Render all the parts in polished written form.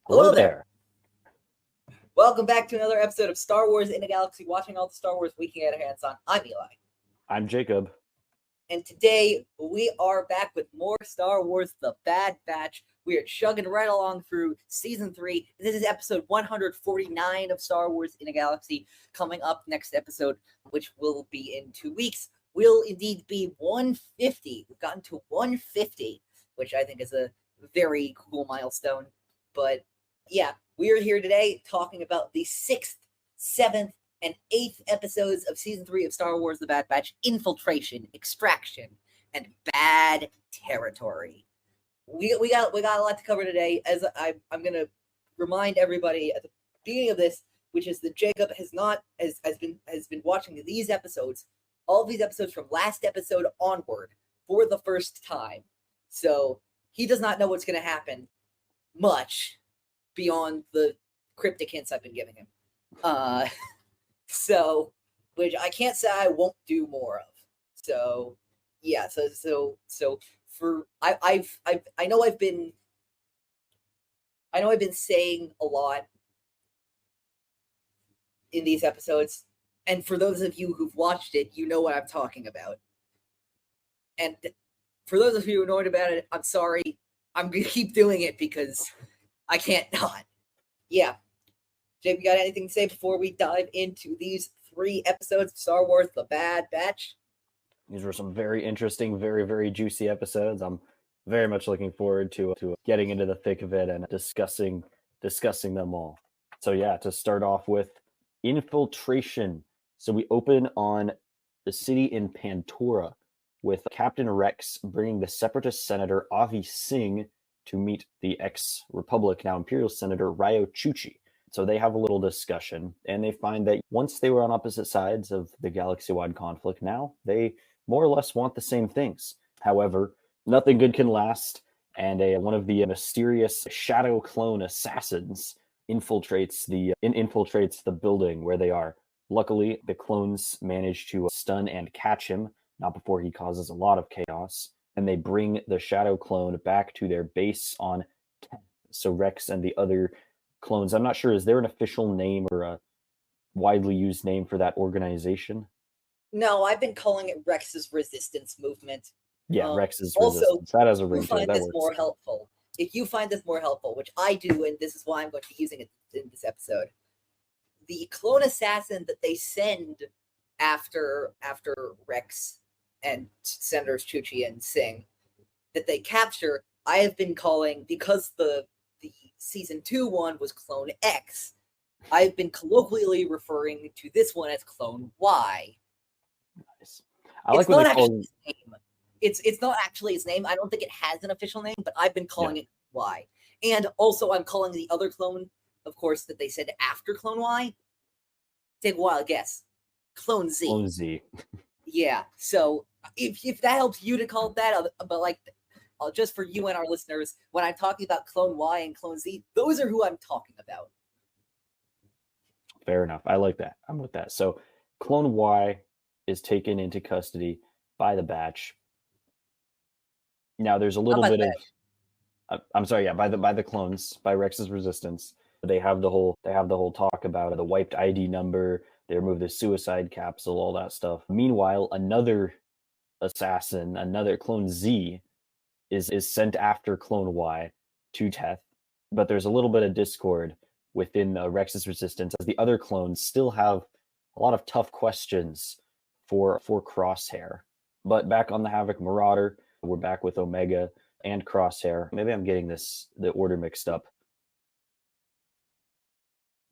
Hello there. Welcome back to another episode of Star Wars in a Galaxy, watching all the Star Wars we can get our hands on. I'm Eli. I'm Jacob. And today we are back with more Star Wars The Bad Batch. We are chugging right along through Season 3. This is episode 149 of Star Wars in a Galaxy. Coming up next episode, which will be in 2 weeks, will indeed be 150. We've gotten to 150, which I think is a very cool milestone. But yeah, we are here today talking about the 6th, 7th, and 8th episodes of Season 3 of Star Wars The Bad Batch: Infiltration, Extraction, and Bad Territory. We got a lot to cover today. As I'm going to remind everybody at the beginning of this, which is that Jacob has been watching these episodes, all these episodes from last episode onward, for the first time. So he does not know what's going to happen much beyond the cryptic hints I've been giving him. So, which I can't say I won't do more of. So, yeah. So for I know I've been saying a lot in these episodes, and for those of you who've watched it, you know what I'm talking about. And for those of you who know about it, I'm sorry. I'm gonna keep doing it because I can't not. Yeah. Jake, you got anything to say before we dive into these 3 episodes of Star Wars The Bad Batch? These were some very interesting, very, very juicy episodes. I'm very much looking forward to getting into the thick of it and discussing them all. So yeah, to start off with Infiltration. So we open on the city in Pantora with Captain Rex bringing the Separatist Senator Avi Singh to meet the ex-Republic, now Imperial Senator Ryo Chuchi. So they have a little discussion, and they find that once they were on opposite sides of the galaxy-wide conflict, now they more or less want the same things. However, nothing good can last, and one of the mysterious shadow clone assassins infiltrates the building where they are. Luckily, the clones manage to stun and catch him, not before he causes a lot of chaos, and they bring the shadow clone back to their base on Teth. So Rex and the other clones, I'm not sure, is there an official name or a widely used name for that organization? No, I've been calling it Rex's Resistance Movement. Yeah, Rex's also, Resistance. That has a ring to it. If you find this more helpful, which I do, and this is why I'm going to be using it in this episode, the clone assassin that they send after Rex and Senators Chuchi and Singh, that they capture, I have been calling, because the Season 2 one was Clone X, I've been colloquially referring to this one as Clone Y. Nice. It's not actually its name. I don't think it has an official name, but I've been calling it Y. And also I'm calling the other clone, of course, that they said after Clone Y. Take a wild guess. Clone Z. Clone Z. Yeah. So if that helps you to call it that, but like, just for you and our listeners, when I'm talking about Clone Y and Clone Z, those are who I'm talking about. Fair enough. I like that. I'm with that. So Clone Y is taken into custody by the Batch. Now there's a little bit of by the clones, by Rex's Resistance. They have the whole talk about the wiped ID number, they remove the suicide capsule, all that stuff. Meanwhile, another assassin, another Clone Z, is sent after Clone Y to Teth, but there's a little bit of discord within Rex's Resistance, as the other clones still have a lot of tough questions for Crosshair. But back on the Havoc Marauder, we're back with Omega and Crosshair. Maybe I'm getting the order mixed up.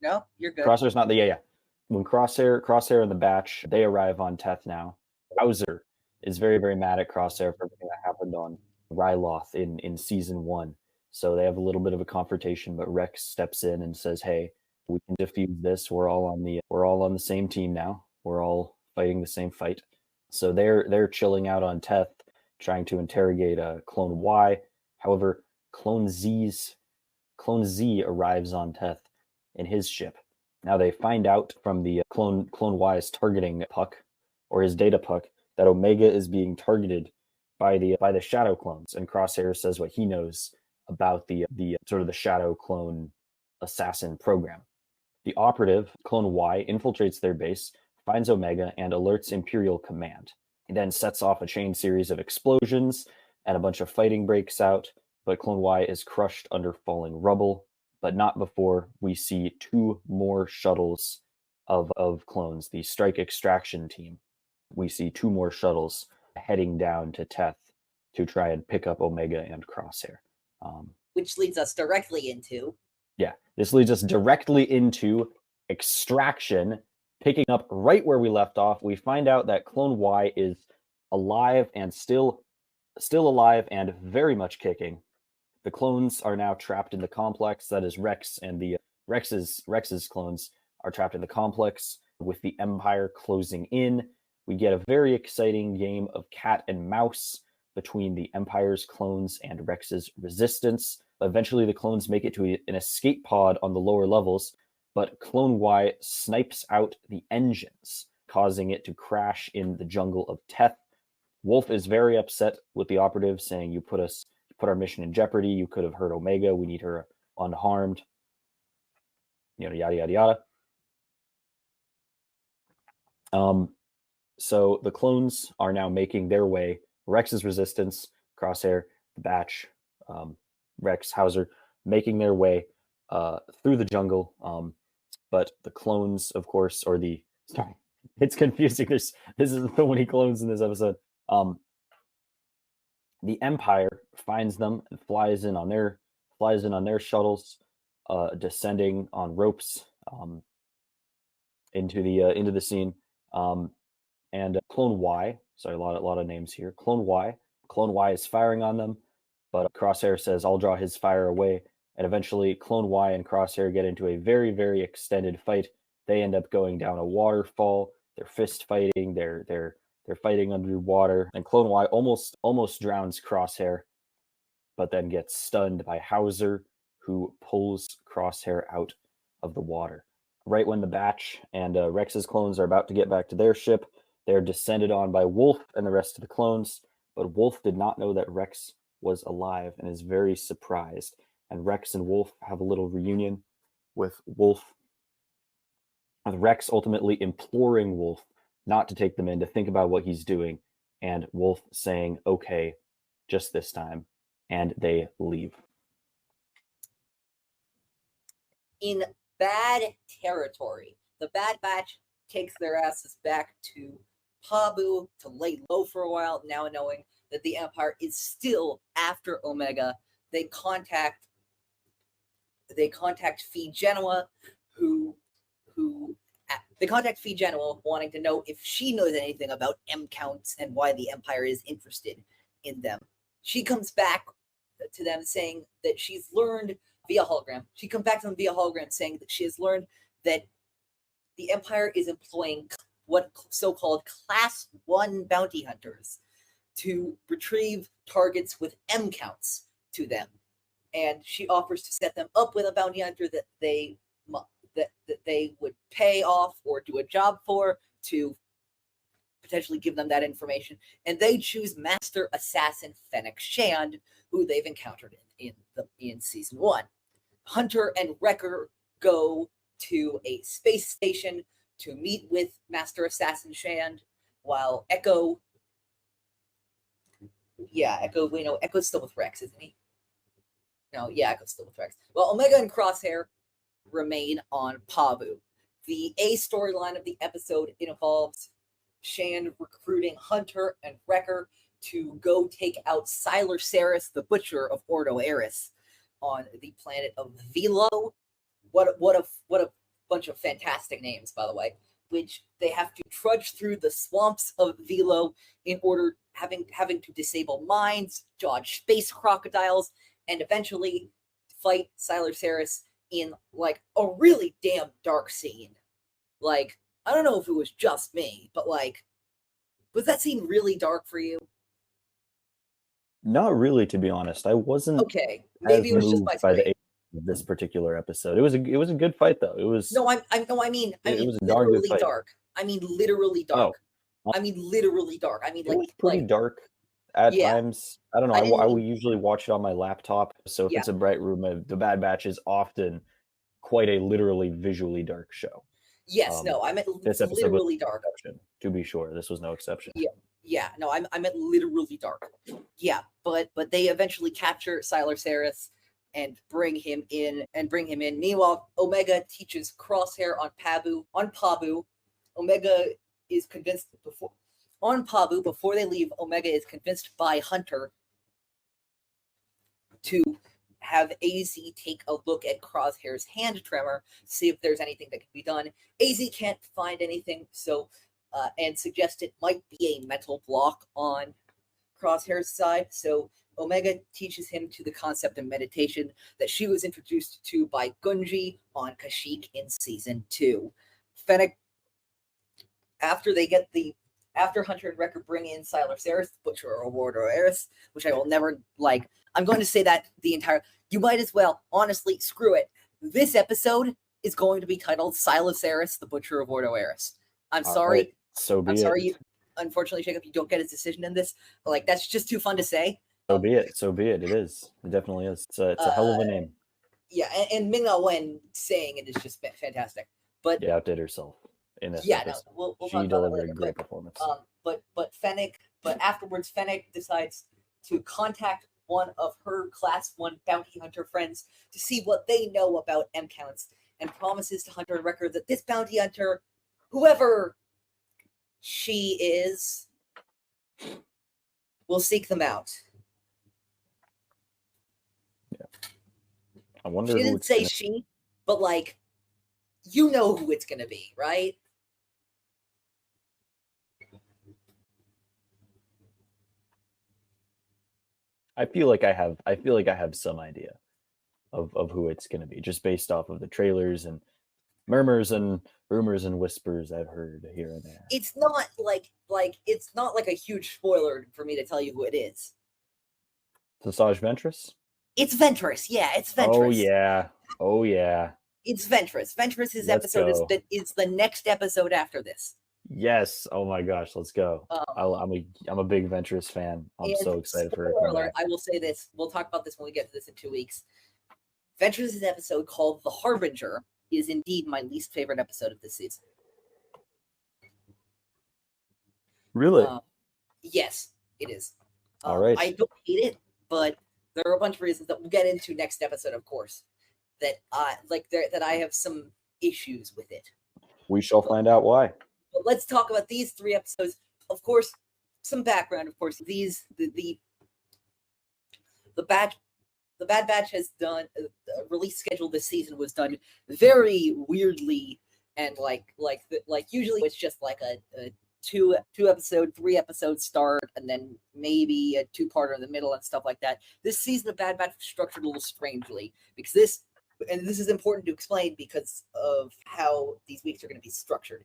No, you're good. Crosshair's not the When Crosshair and the Batch, they arrive on Teth now. Bowser is very, very mad at Crosshair for everything that happened on Ryloth in Season 1. So they have a little bit of a confrontation, but Rex steps in and says, "Hey, we can defuse this. We're all on the same team now. We're all fighting the same fight." So they're chilling out on Teth, trying to interrogate Clone Y. However, Clone Z arrives on Teth in his ship. Now they find out from the Clone Y's targeting puck, or his data puck, that Omega is being targeted by the Shadow clones, and Crosshair says what he knows about the sort of the Shadow clone assassin program. The operative, Clone Y, infiltrates their base, finds Omega, and alerts Imperial Command. He then sets off a chain series of explosions, and a bunch of fighting breaks out, but Clone Y is crushed under falling rubble, but not before we see two more shuttles of clones, the Strike Extraction team. We see two more shuttles heading down to Teth to try and pick up Omega and Crosshair. Which leads us directly into... Yeah, this leads us directly into Extraction, picking up right where we left off. We find out that Clone Y is alive and still alive and very much kicking. The clones are now trapped in the complex. That is Rex and the Rex's clones are trapped in the complex with the Empire closing in. We get a very exciting game of cat and mouse between the Empire's clones and Rex's resistance. Eventually, the clones make it to an escape pod on the lower levels, but Clone Y snipes out the engines, causing it to crash in the jungle of Teth. Wolffe is very upset with the operative, saying, "You put our mission in jeopardy. You could have hurt Omega. We need her unharmed." Yada yada yada. So the clones are now making their way. Rex's resistance, Crosshair, the Batch, Rex, Hauser, making their way through the jungle. But the clones, of course, sorry, it's confusing. This is so many clones in this episode. The Empire finds them and flies in on their shuttles, descending on ropes into the scene. And Clone Y, sorry, a lot of names here. Clone Y is firing on them, but Crosshair says, "I'll draw his fire away." And eventually, Clone Y and Crosshair get into a very, very extended fight. They end up going down a waterfall. They're fist fighting. They're fighting underwater, and Clone Y almost drowns Crosshair, but then gets stunned by Hauser, who pulls Crosshair out of the water. Right when the Batch and Rex's clones are about to get back to their ship, they're descended on by Wolffe and the rest of the clones, but Wolffe did not know that Rex was alive and is very surprised. And Rex and Wolffe have a little reunion with Rex ultimately imploring Wolffe not to take them in, to think about what he's doing, and Wolffe saying, "Okay, just this time," and they leave. In bad territory, the Bad Batch takes their asses back to Pabu to lay low for a while, now knowing that the Empire is still after Omega. They contact Fee Genoa, wanting to know if she knows anything about M counts and why the Empire is interested in them. She comes back to them saying that she's learned via hologram. She comes back to them via hologram saying that she has learned that the Empire is employing what so-called Class 1 bounty hunters to retrieve targets with M counts to them. And she offers to set them up with a bounty hunter that they would pay off or do a job for to potentially give them that information. And they choose Master Assassin Fennec Shand, who they've encountered in season 1. Hunter and Wrecker go to a space station to meet with Master Assassin Shand, while Echo's still with Rex, isn't he? No, yeah, Echo's still with Rex. Well, Omega and Crosshair remain on Pabu. The A storyline of the episode involves Shand recruiting Hunter and Wrecker to go take out Sylar Saris, the Butcher of Ordo Eris, on the planet of Velo. What a bunch of fantastic names, by the way. Which they have to trudge through the swamps of Velo in order having to disable mines, dodge space crocodiles, and eventually fight Sylar Saris in like a really damn dark scene. Like, I don't know if it was just me, but like, was that scene really dark for you? Not really, to be honest. I wasn't okay. Maybe it was just by the this particular episode. It was a good fight though. It was I mean literally dark. I mean literally dark. I mean literally dark. I mean like pretty dark at times. I don't know. I will usually watch it on my laptop. So if it's a bright room, the Bad Batch is often quite a literally visually dark show. Yes, no, I meant This episode was literally dark. exception, to be sure. This was no exception. Yeah, no, I meant literally dark. Yeah, but they eventually capture Sylar Saris and bring him in. Meanwhile, Omega teaches Crosshair on Pabu. Omega is convinced before they leave. Omega is convinced by Hunter to have AZ take a look at Crosshair's hand tremor, see if there's anything that can be done. AZ can't find anything, so and suggest it might be a mental block on Crosshair's side. So Omega teaches him to the concept of meditation that she was introduced to by Gunji on Kashyyyk in season 2. Fennec, after Hunter and Wrecker bring in Sylar Saris, Butcher of Ordo Eris, which I will never like. I'm going to say that the entire. You might as well, honestly, screw it. This episode is going to be titled Sylar Saris, the Butcher of Ordo Eris. I'm sorry. Right. So be I'm it. sorry. Unfortunately, Jacob, you don't get a decision in this. Like, that's just too fun to say. So be it. So be it. It is. It definitely is. It's a hell of a name. Yeah, and Ming-Na Wen saying it is just fantastic. But yeah, outdid herself in this. Yeah, episode. no, we'll she talk about delivered that later, a great performance. But afterwards, Fennec decides to contact one of her Class 1 bounty hunter friends to see what they know about M counts, and promises to Hunter and Wrecker that this bounty hunter, whoever she is, will seek them out. Yeah. I wonder. She didn't say she, but like, you know who it's gonna be, right? I feel like I have some idea of who it's going to be, just based off of the trailers and murmurs and rumors and whispers I've heard here and there. It's not like it's not like a huge spoiler for me to tell you who it is. Sausage Ventress? It's Ventress. Yeah, it's Ventress. Oh yeah. It's Ventress. Ventress's episode is the next episode after this. Yes. Oh my gosh, let's go. I'm a big Ventress fan. I'm so excited for her. Alert, I will say this. We'll talk about this when we get to this in 2 weeks. Ventress's episode called The Harbinger is indeed my least favorite episode of this season. Really? Yes, it is. All right. I don't hate it, but there are a bunch of reasons that we'll get into next episode, of course, that I have some issues with it. We shall find out why. But let's talk about these 3 episodes. Of course, some background. Of course, the Bad Batch has done the release schedule this season was done very weirdly, and like usually it's just like a 2 episode, 3 episode start, and then maybe a 2-parter in the middle and stuff like that. This season of Bad Batch was structured a little strangely because this is important to explain because of how these weeks are going to be structured.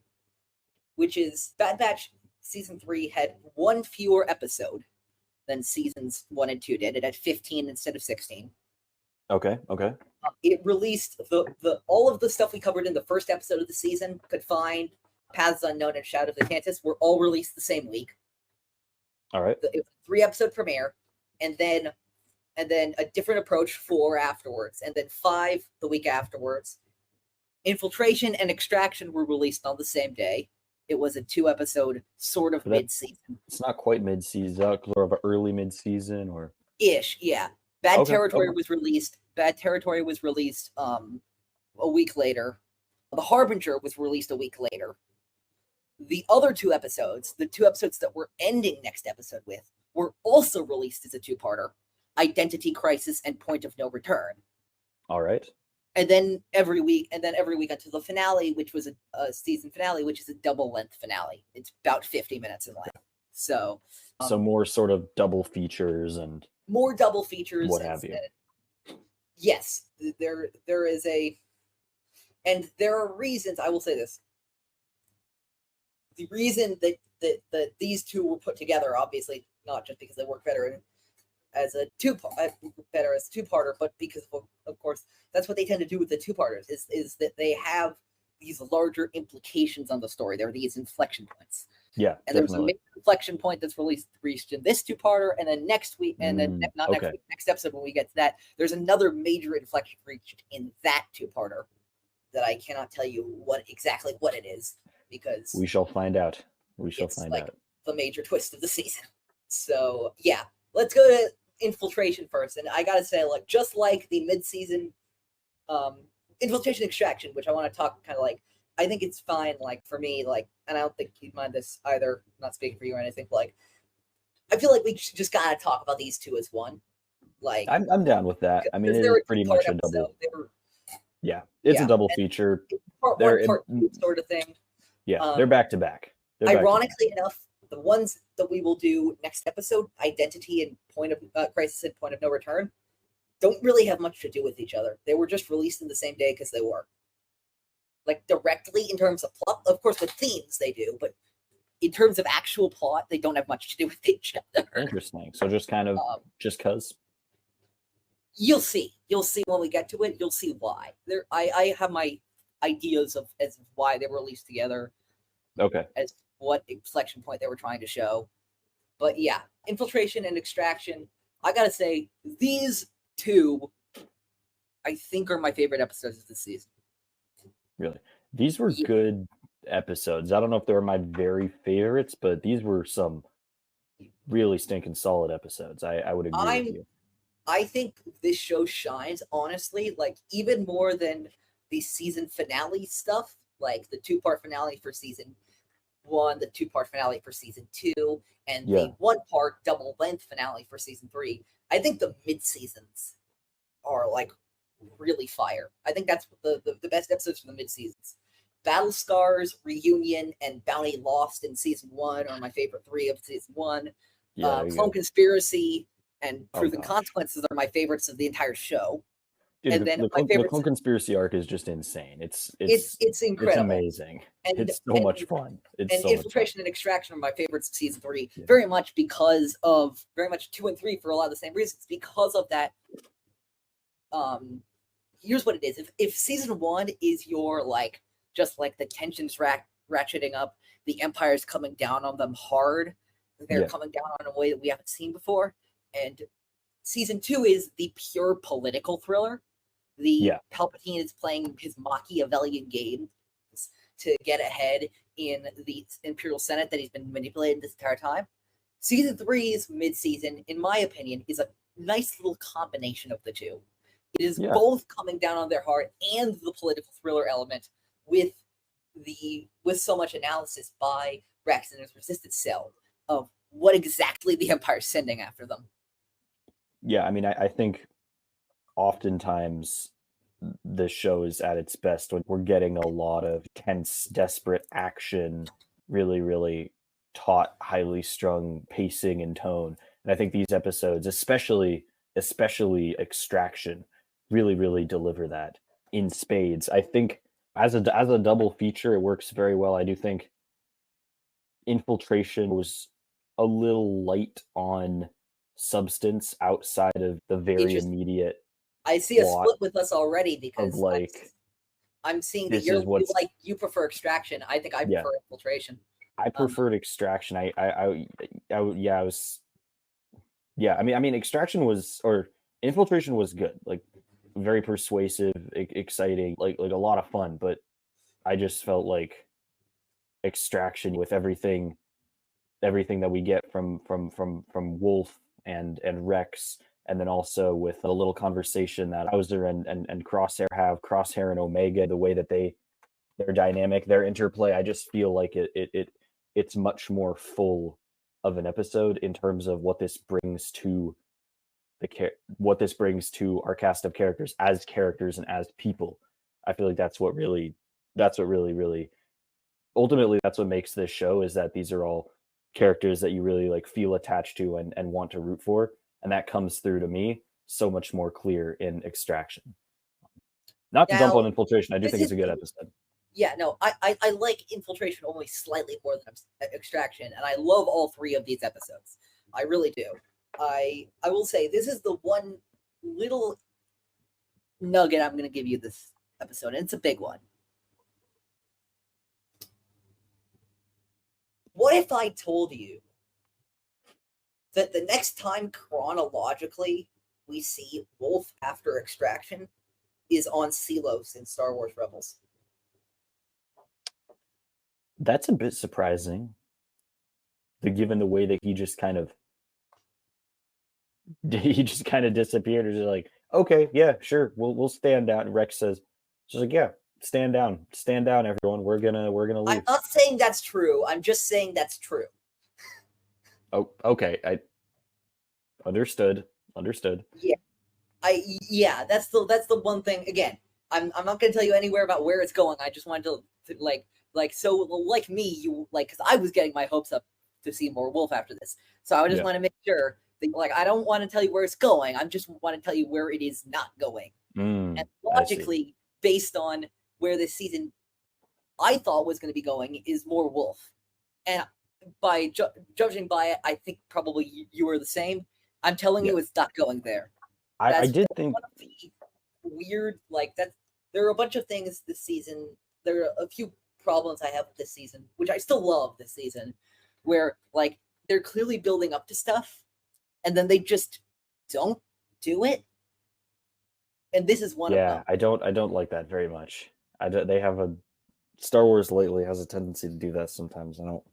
Which is Bad Batch season 3 had 1 fewer episode than seasons 1 and 2 did. It had 15 instead of 16. Okay. It released the all of the stuff we covered in the first episode of the season, Could Find, Paths Unknown, and Shadow of the Tantus, were all released the same week. All right. It was a 3-episode premiere, and then a different approach 4 afterwards, and then 5 the week afterwards. Infiltration and Extraction were released on the same day. It was a 2-episode sort of mid-season. It's not quite mid-season, sort of early mid-season or ish, yeah. Bad Territory was released. Bad Territory was released a week later. The Harbinger was released a week later. The other 2 episodes, the 2 episodes that we're ending next episode with, were also released as a 2-parter. Identity Crisis and Point of No Return. All right. And then every week until the finale, which was a season finale, which is a double-length finale. It's about 50 minutes in length. So more sort of double features and more double features. What have you? Yes, there is and there are reasons. I will say this: the reason that these 2 were put together, obviously, not just because they work better as a 2-parter, but because of course that's what they tend to do with the 2-parters is that they have these larger implications on the story. There are these inflection points. Yeah, and there's a major inflection point that's reached in this 2-parter, and then next week, and then next week, next episode when we get to that, there's another major inflection reached in that 2-parter. that I cannot tell you exactly what it is, because We shall find out. We shall it's find like out. the major twist of the season. So yeah, let's go to Infiltration first. And I gotta say, like, just like the mid-season Infiltration Extraction, which I want to talk kind of like, I think it's fine, like, for me, like, and I don't think you'd mind this either, not speaking for you or anything, but, like, I feel like we just gotta talk about these two as one. Like, I'm down with that. I mean, because it they is were a pretty two-part much a episode. double. They were, Yeah, it's yeah, a double and feature. part They're one, part two sort of thing. yeah, they're back to back. They're back to back. Ironically enough, the ones that we will do next episode, Identity and Point of Crisis and Point of No Return, don't really have much to do with each other. They were just released in the same day because they were. Like, directly in terms of plot, of course, with themes they do, but in terms of actual plot, they don't have much to do with each other. Interesting. So just kind of just cause. You'll see. You'll see when we get to it. You'll see why. I have my ideas of as why they were released together. Okay. As what inflection point they were trying to show. But yeah, Infiltration and Extraction, I gotta say, these two, I think, are my favorite episodes of this season. Really? These were good episodes. I don't know if they were my very favorites, but these were some really stinking solid episodes. I would agree with you. I think this show shines, honestly, like, even more than the season finale stuff, like the 2-part finale for season 1, the 2-part finale for season 2, and the 1-part double length finale for season 3. I think the mid-seasons are, like, really fire. I think that's the best episodes from the mid-seasons. Battle Scars, Reunion, and Bounty Lost in season 1 are my favorite 3 of season 1. Clone Conspiracy and Proven Consequences are my favorites of the entire show. Dude, and then the Clone Conspiracy arc is just insane. It's incredible. It's amazing. And it's so much fun. It's so Infiltration and Extraction are my favorites of season 3, very much 2 and 3 for a lot of the same reasons. Because of that, here's what it is. If season 1 is your, like, just like the tensions ratcheting up, the Empire's coming down on them hard. They're coming down on a way that we haven't seen before. And season 2 is the pure political thriller. Palpatine is playing his Machiavellian game to get ahead in the Imperial Senate that he's been manipulating this entire time. Season 3's mid-season, in my opinion, is a nice little combination of the two. It is both coming down on their heart and the political thriller element with so much analysis by Rex and his resistance cell of what exactly the Empire's sending after them. Yeah, I mean, I think oftentimes the show is at its best when we're getting a lot of tense, desperate action, really, really taut, highly strung pacing and tone. And I think these episodes, especially Extraction, really, really deliver that in spades. I think as a double feature, it works very well. I do think Infiltration was a little light on substance outside of the very immediate. I see a split with us already because like I'm seeing that you prefer Extraction. I think I prefer Infiltration. I preferred Extraction. I mean Extraction was, or Infiltration was good, like very persuasive, exciting, like a lot of fun, but I just felt like Extraction, with everything that we get from Wolffe and Rex, and then also with a little conversation that Bowser and Crosshair have, Crosshair and Omega, the way that their dynamic, their interplay, I just feel like it's much more full of an episode in terms of what this brings to our cast of characters and as people. I feel like that's what really ultimately that's what makes this show, is that these are all characters that you really like feel attached to and want to root for, and that comes through to me so much more clear in Extraction. Not to dump on Infiltration, I do think it's a good episode. Yeah, no, I like Infiltration only slightly more than Extraction, and I love all 3 of these episodes. I really do. I will say this is the one little nugget I'm going to give you this episode, and it's a big one. What if I told you that the next time chronologically we see Wolffe after Extraction is on Selos in Star Wars Rebels. That's a bit surprising, given the way that he just kind of disappeared. Or just like, okay, yeah, sure, we'll stand down. And Rex says, just like, yeah, stand down, everyone. We're gonna leave. I'm not saying that's true. I'm just saying that's true. Oh, okay. I understood. Yeah. That's the one thing. Again, I'm not gonna tell you anywhere about where it's going. I just wanted to like me, you like, because I was getting my hopes up to see more Wolffe after this. So I just want to make sure that, like, I don't want to tell you where it's going. I just want to tell you where it is not going. And logically, based on where this season I thought was going to be going, is more Wolffe. And by judging by it, I think probably you were the same. I'm telling you, it's not going there. I did think one of the weird, like, that there are a bunch of things this season. There are a few problems I have with this season, which I still love this season, where, like, they're clearly building up to stuff, and then they just don't do it. And this is one of them. I don't like that very much. They have a Star Wars lately has a tendency to do that sometimes. I don't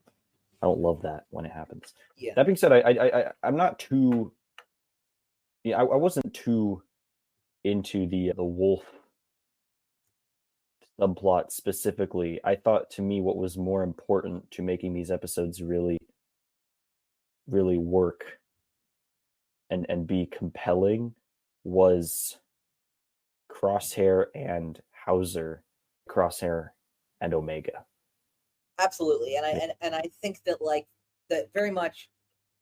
love that when it happens. Yeah. That being said, I'm not too. Yeah, I wasn't too into the Wolffe subplot specifically. I thought, to me, what was more important to making these episodes really work and be compelling was Crosshair and Hauser, Crosshair and Omega. Absolutely, and I think that, like, that very much,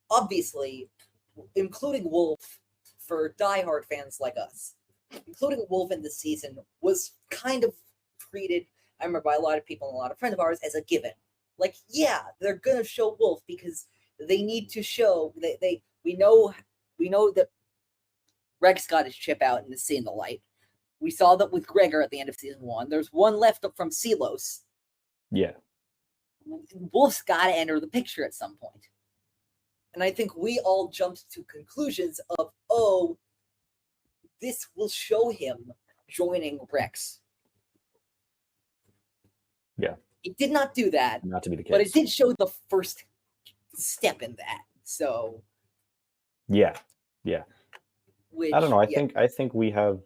obviously, including Wolffe, for diehard fans like us, including Wolffe in this season was kind of treated, I remember, by a lot of people and a lot of friends of ours, as a given. Like, yeah, they're gonna show Wolffe because they need to show we know that Rex got his chip out and is seeing the light. We saw that with Gregor at the end of season 1. There's one left up from Selos. Yeah. Wolffe's got to enter the picture at some point. And I think we all jumped to conclusions of, oh, this will show him joining Rex. Yeah. It did not do that. Not to be the case. But it did show the first step in that. So. Yeah. Which, I don't know. I think we have.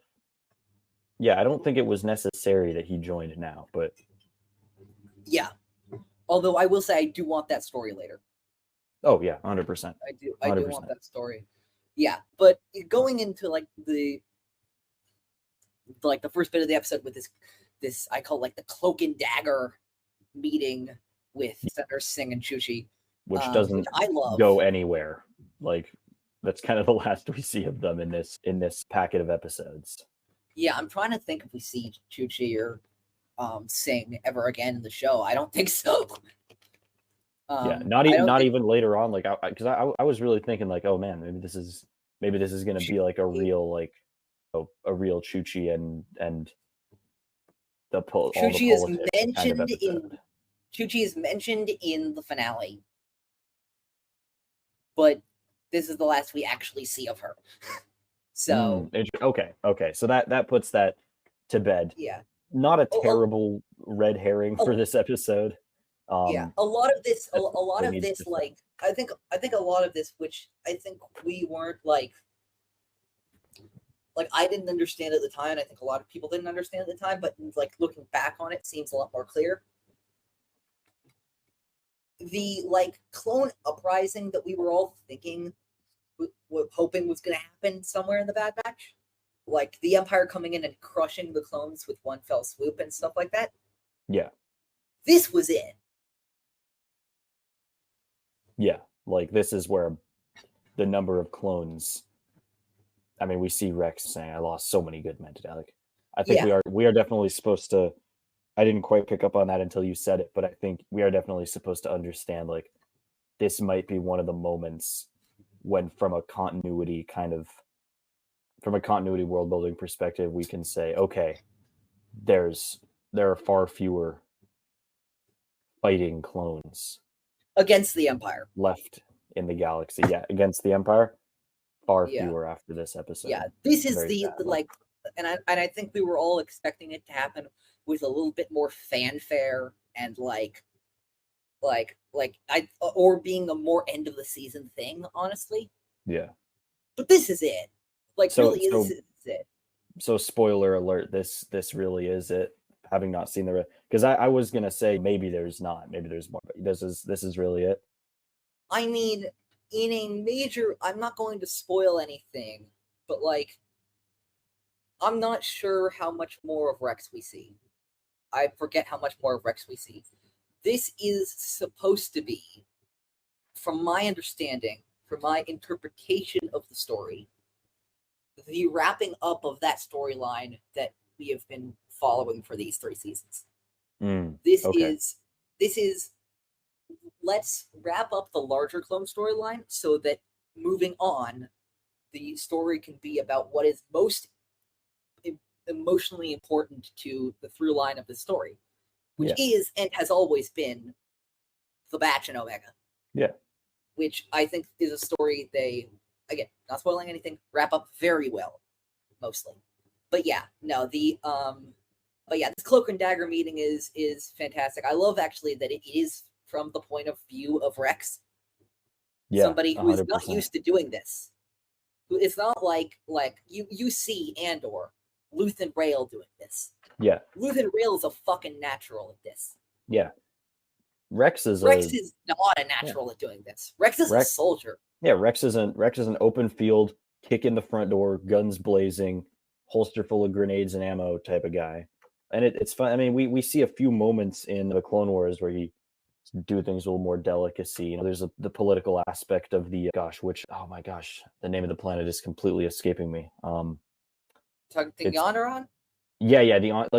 Yeah, I don't think it was necessary that he joined now, but. Yeah. Although I will say I do want that story later. Oh yeah, 100%. I do want that story. Yeah, but going into the first bit of the episode with this I call, like, the cloak and dagger meeting with Senator Singh and Chuchi, which doesn't go anywhere. Like, that's kind of the last we see of them in this packet of episodes. Yeah, I'm trying to think if we see Chuchi or Singh ever again in the show. I don't think so. Yeah, not even later on. Like, because I was really thinking, like, oh man, maybe this is going to be like a real, like, a real Chuchi and the Chuchi is mentioned Chuchi is mentioned in the finale, but this is the last we actually see of her. So okay, so that puts that to bed. Yeah, not a terrible red herring for this episode. Yeah, a lot of this, like, I think a lot of this, which I think we weren't like I didn't understand at the time, and I think a lot of people didn't understand at the time, but, like, looking back on it, seems a lot more clear. The, like, clone uprising that we were all thinking, hoping was going to happen somewhere in the Bad Batch, like the Empire coming in and crushing the clones with one fell swoop and stuff like that. Yeah, this was it. Yeah, like, this is where the number of clones. I mean, we see Rex saying, "I lost so many good men today." Like, I think we are definitely supposed to. I didn't quite pick up on that until you said it, but I think we are definitely supposed to understand, like, this might be one of the moments when, from a continuity world building perspective, we can say, okay, there are far fewer fighting clones against the Empire left in the galaxy. Yeah, against the Empire, far fewer after this episode. Yeah, this is like, I think we were all expecting it to happen with a little bit more fanfare and or being a more end of the season thing, honestly. Yeah. But this is it. This is it. So spoiler alert, this really is it. Having not seen because I was gonna say maybe there's not, maybe there's more, but this is really it. I mean, in a major, I'm not going to spoil anything, but I'm not sure how much more of Rex we see. I forget how much more of Rex we see. This is supposed to be, from my understanding, from my interpretation of the story, the wrapping up of that storyline that we have been following for these 3 seasons. This is let's wrap up the larger clone storyline so that moving on, the story can be about what is most emotionally important to the through line of the story, which is and has always been the Batch and Omega. Yeah. Which I think is a story they, again, not spoiling anything, wrap up very well, mostly. But yeah, no, this Cloak and Dagger meeting is fantastic. I love actually that it is from the point of view of Rex. Yeah, somebody who is 100%. not used to doing this. It's not like you see Andor, Luthen Rail doing this. Yeah. Luthen Rail is a fucking natural at this. Yeah. Rex is not a natural at doing this. Rex is a soldier. Yeah, Rex is an open field, kick in the front door, guns blazing, holster full of grenades and ammo type of guy. And it's fun. I mean, we see a few moments in the Clone Wars where he do things a little more delicacy. You know, there's the political aspect of the oh my gosh, the name of the planet is completely escaping me. Talking the Onderon? Yeah,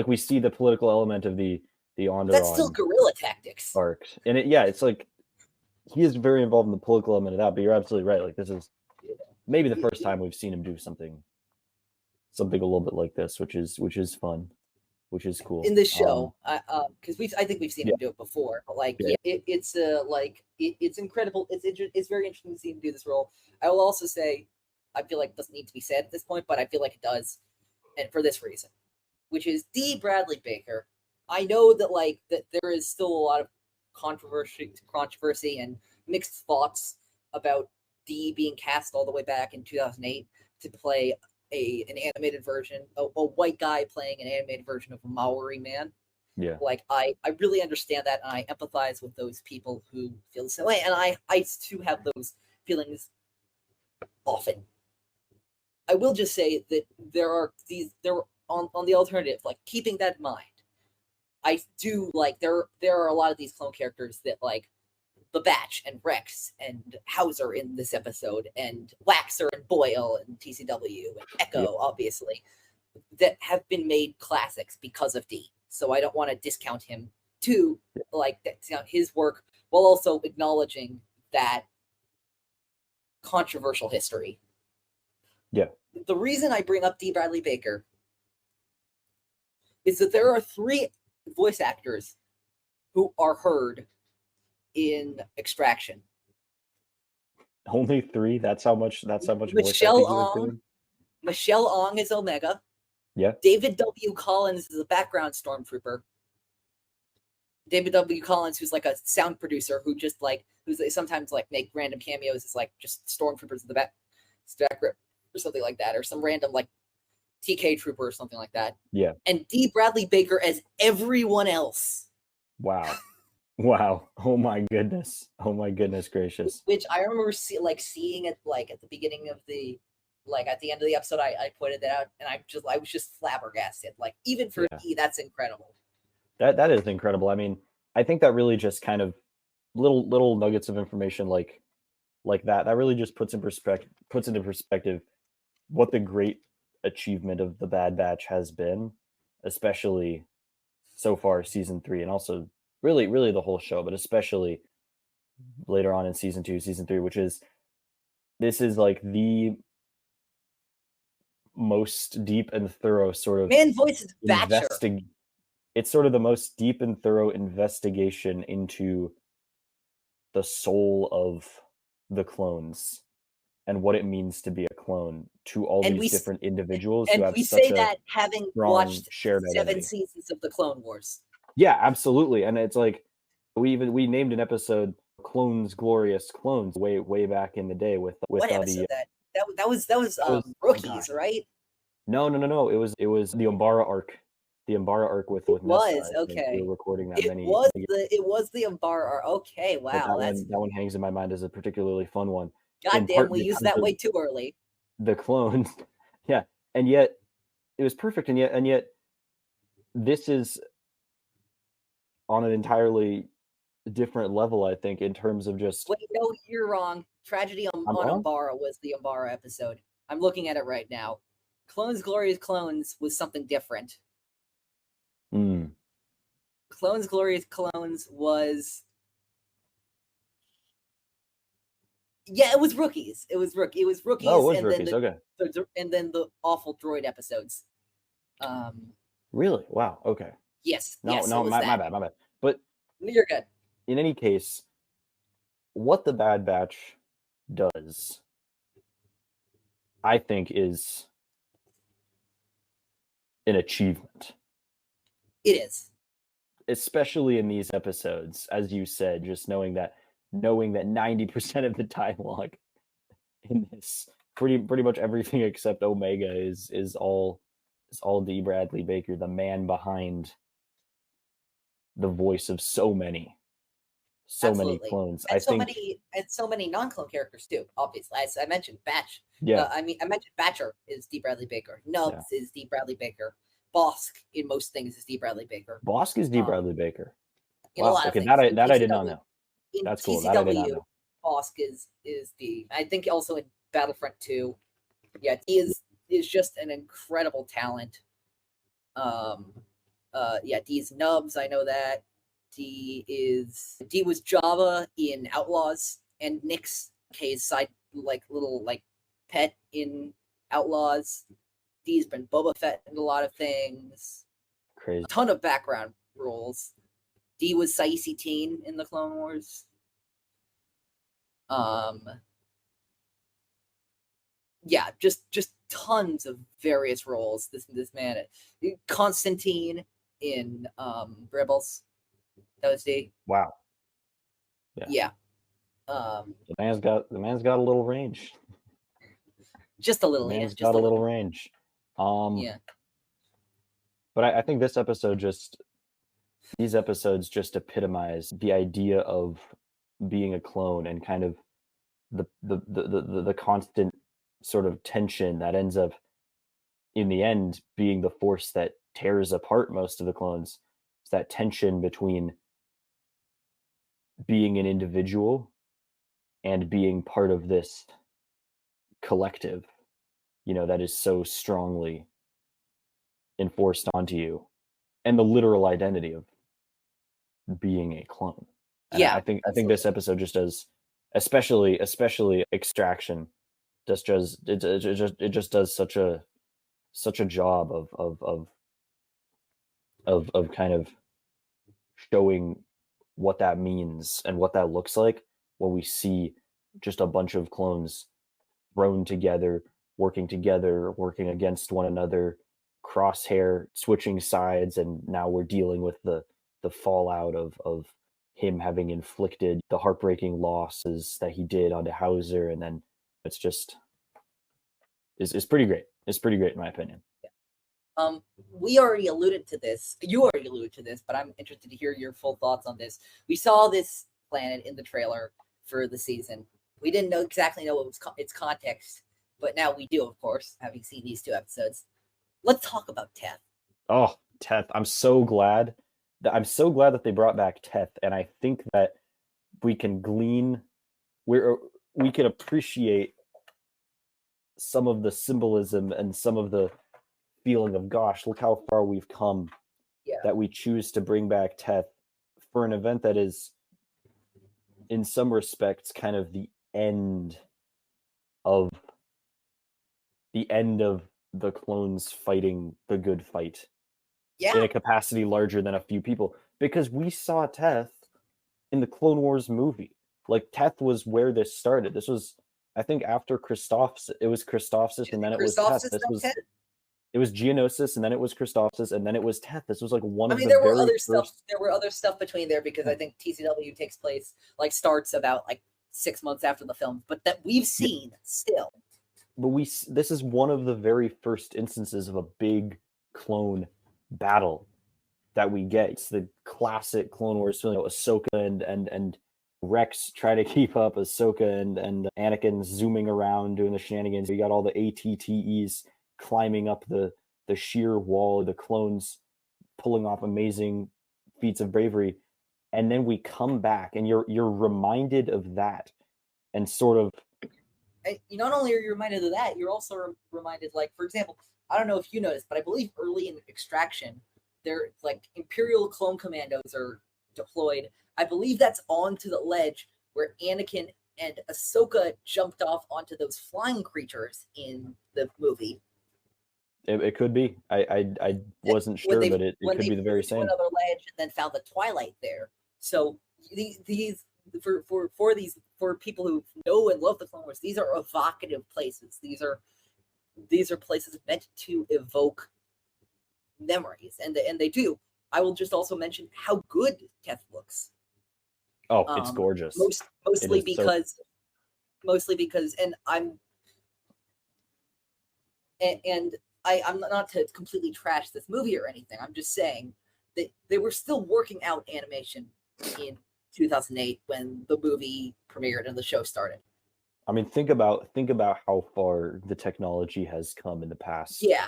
we see the political element of the Onderon. That's still guerrilla tactics. Arcs. And it's like he is very involved in the political element of that, but you're absolutely right. Like this is maybe the first time we've seen him do something a little bit like this, which is fun. Which is cool in this show, because I think we've seen him do it before. But it's incredible. It's very interesting to see him do this role. I will also say, I feel like it doesn't need to be said at this point, but I feel like it does, and for this reason, which is D. Bradley Baker. I know that that there is still a lot of controversy and mixed thoughts about D being cast all the way back in 2008 to play an animated version, a white guy playing an animated version of a Maori man. Yeah. I really understand that, and I empathize with those people who feel the same way, and I too have those feelings often. I will just say that there are on the alternative, keeping that in mind, I do there are a lot of these clone characters that the Batch and Rex and Hauser in this episode, and Waxer and Boyle and TCW and Echo, obviously, that have been made classics because of D. So I don't want to discount him too, discount his work, while also acknowledging that controversial history. Yeah. The reason I bring up D. Bradley Baker is that there are 3 voice actors who are heard in Extraction. Only 3? That's how much Michelle Ong. Michelle Ong is Omega. Yeah. David W. Collins is a background stormtrooper. David W. Collins, who's a sound producer who just who's sometimes make random cameos as just stormtroopers in the back or something like that, or some random TK trooper or something like that. Yeah. And D. Bradley Baker as everyone else. Wow. Wow. Oh my goodness gracious. Which I remember seeing it at the beginning of the at the end of the episode. I pointed that out, and I was just flabbergasted. Even for E, that's incredible. That is incredible. I mean, I think that really just kind of little nuggets of information like that really just puts into perspective what the great achievement of the Bad Batch has been, especially so far season 3, and also really the whole show, but especially later on in season 2, season 3, this is the most deep and thorough sort of man voices Batcher. It's sort of the most deep and thorough investigation into the soul of the clones and what it means to be a clone to all these different individuals who and have we such say a that having strong watched shared 7 identity. seasons of the Clone Wars. Yeah, absolutely. And it's like we named an episode "Clones, Glorious Clones" way back in the day with What episode that was Rookies, right? No. It was the Umbara arc. The Umbara arc with Nesta. Okay. We were recording that It was the Umbara arc. Okay, wow, that one hangs in my mind as a particularly fun one. Goddamn, we used that way too early. The clones, yeah, and yet it was perfect, and yet this is on an entirely different level, I think, in terms of just. Wait, no, you're wrong. Tragedy on Umbara was the Umbara episode. I'm looking at it right now. Clones, Glorious Clones was something different. Clones, Glorious Clones was. Yeah, it was Rookies. It was Rookies. Oh, it was Rookies. Okay. And then the awful droid episodes. Really? Wow. Okay. Yes. No, my bad. But you're good. In any case, what the Bad Batch does, I think, is an achievement. It is. Especially in these episodes, as you said, just knowing that 90% of the dialogue in this, pretty much everything except Omega is all D. Bradley Baker, the man behind the voice of so many clones. And so many non-clone characters too. Obviously, as I mentioned, Batch. Yeah. I mentioned Batcher is D. Bradley Baker. Nubs is D. Bradley Baker. Bosk in most things is D. Bradley Baker. Bosk is D. Bradley Baker. In a lot of things. That I did not know. In That's cool. TCW, That I did not know. Bosk is D. I think also in Battlefront 2. Yeah, D is just an incredible talent. D's Nubs, I know that. D was Java in Outlaws, and Nick's K's side little pet in Outlaws. D's been Boba Fett in a lot of things. Crazy. A ton of background roles. D was Saisi Teen in the Clone Wars. Just tons of various roles. This man, Constantine in Rebels. That was D. Wow. Yeah. The man's got a little range. Just a little. The man's got a little range. Yeah. But I think these episodes just epitomize the idea of being a clone and kind of the constant sort of tension that ends up in the end being the force that tears apart most of the clones. It's that tension between being an individual and being part of this collective, that is so strongly enforced onto you, and the literal identity of being a clone. And I think this episode just does, especially Extraction, it just does such a job of kind of showing what that means and what that looks like when we see just a bunch of clones thrown together, working against one another, Crosshair switching sides, and now we're dealing with the fallout of him having inflicted the heartbreaking losses that he did onto Hauser, and then it's pretty great. It's pretty great in my opinion. We already alluded to this. You already alluded to this, but I'm interested to hear your full thoughts on this. We saw this planet in the trailer for the season. We didn't exactly know what was its context, but now we do, of course, having seen these 2 episodes. Let's talk about Teth. Oh, Teth! I'm so glad that they brought back Teth, and I think that we can we can appreciate some of the symbolism and some of the feeling of, gosh, look how far we've come. Yeah. That we choose to bring back Teth for an event that is, in some respects, kind of the end of the clones fighting the good fight. Yeah. In a capacity larger than a few people, because we saw Teth in the Clone Wars movie. Teth was where this started. This was, I think after Christophsis, it was Christophsis, and then it was Teth. Christophsis, This not was Teth? it was Geonosis, and then it was Christophsis, and then it was Teth. This was like one I of mean, the there were very other first. stuff. There were other stuff between there because I think TCW takes place starts about 6 months after the film, but that we've seen still. But this is one of the very first instances of a big clone battle that we get. It's the classic Clone Wars feeling. Ahsoka and Rex try to keep up. Ahsoka and Anakin zooming around doing the shenanigans. You got all the ATTEs climbing up the sheer wall. The clones pulling off amazing feats of bravery, and then we come back, and you're reminded of that, and sort of. Not only are you reminded of that, you're also reminded, for example, I don't know if you noticed, but I believe early in Extraction, they're Imperial clone commandos are deployed. I believe that's onto the ledge where Anakin and Ahsoka jumped off onto those flying creatures in the movie. It could be. I wasn't sure, but it could be the very same. Another ledge and then found the Twilight there. So these for people who know and love the Clone Wars, these are evocative places. These are places meant to evoke memories, and they do. I will just also mention how good Teth looks. Oh, it's gorgeous. Mostly because, and I'm not to completely trash this movie or anything. I'm just saying that they were still working out animation in 2008 when the movie premiered and the show started. I mean, think about how far the technology has come in the past. Yeah,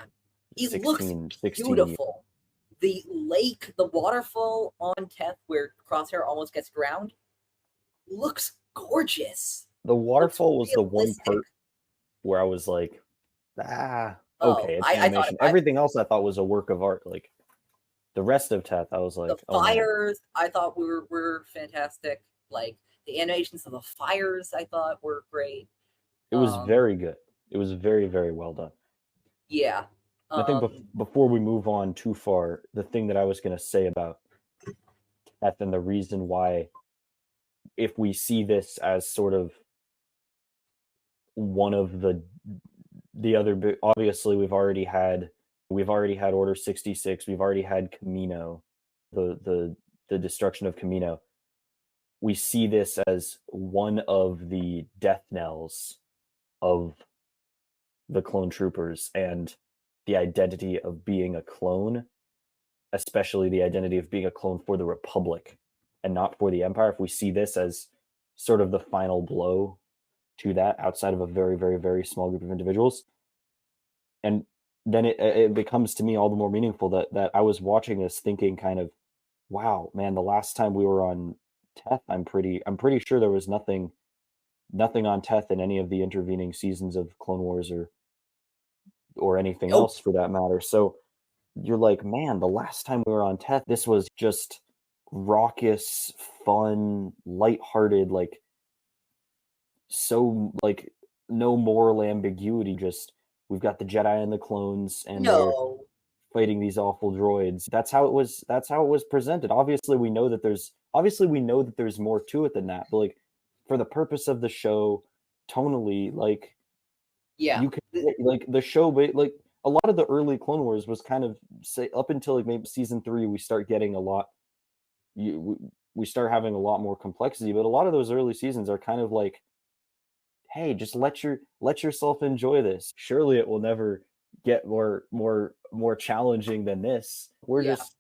it 16 looks beautiful. The lake, the waterfall on Teth where Crosshair almost gets drowned, looks gorgeous. The waterfall was the one part where I was like, okay, it's animation. Everything else I thought was a work of art. The rest of Teth, I was like, the fires I thought were fantastic. The animations of the fires I thought were great. It was very good. It was very, very well done. Yeah. I think before we move on too far, the thing that I was going to say about Teth and the reason why, if we see this as sort of one of the other, obviously we've already had Order 66, we've already had Camino, the destruction of Camino. We see this as one of the death knells of the clone troopers and the identity of being a clone, especially the identity of being a clone for the Republic and not for the Empire. If we see this as sort of the final blow to that outside of a very, very, very small group of individuals, and then it becomes to me all the more meaningful that I was watching this thinking kind of, wow, man, the last time we were on Teth, I'm pretty sure there was nothing on Teth in any of the intervening seasons of Clone Wars or anything else for that matter. So you're like, man, the last time we were on Teth, this was just raucous, fun, lighthearted, no moral ambiguity. Just we've got the Jedi and the clones, and they're fighting these awful droids. That's how it was presented. Obviously, we know that there's more to it than that. But for the purpose of the show, tonally, you can the show, a lot of the early Clone Wars was kind of up until maybe season 3, we start getting a lot. We start having a lot more complexity, but a lot of those early seasons are kind of hey, just let yourself enjoy this. Surely it will never get more challenging than this. We're just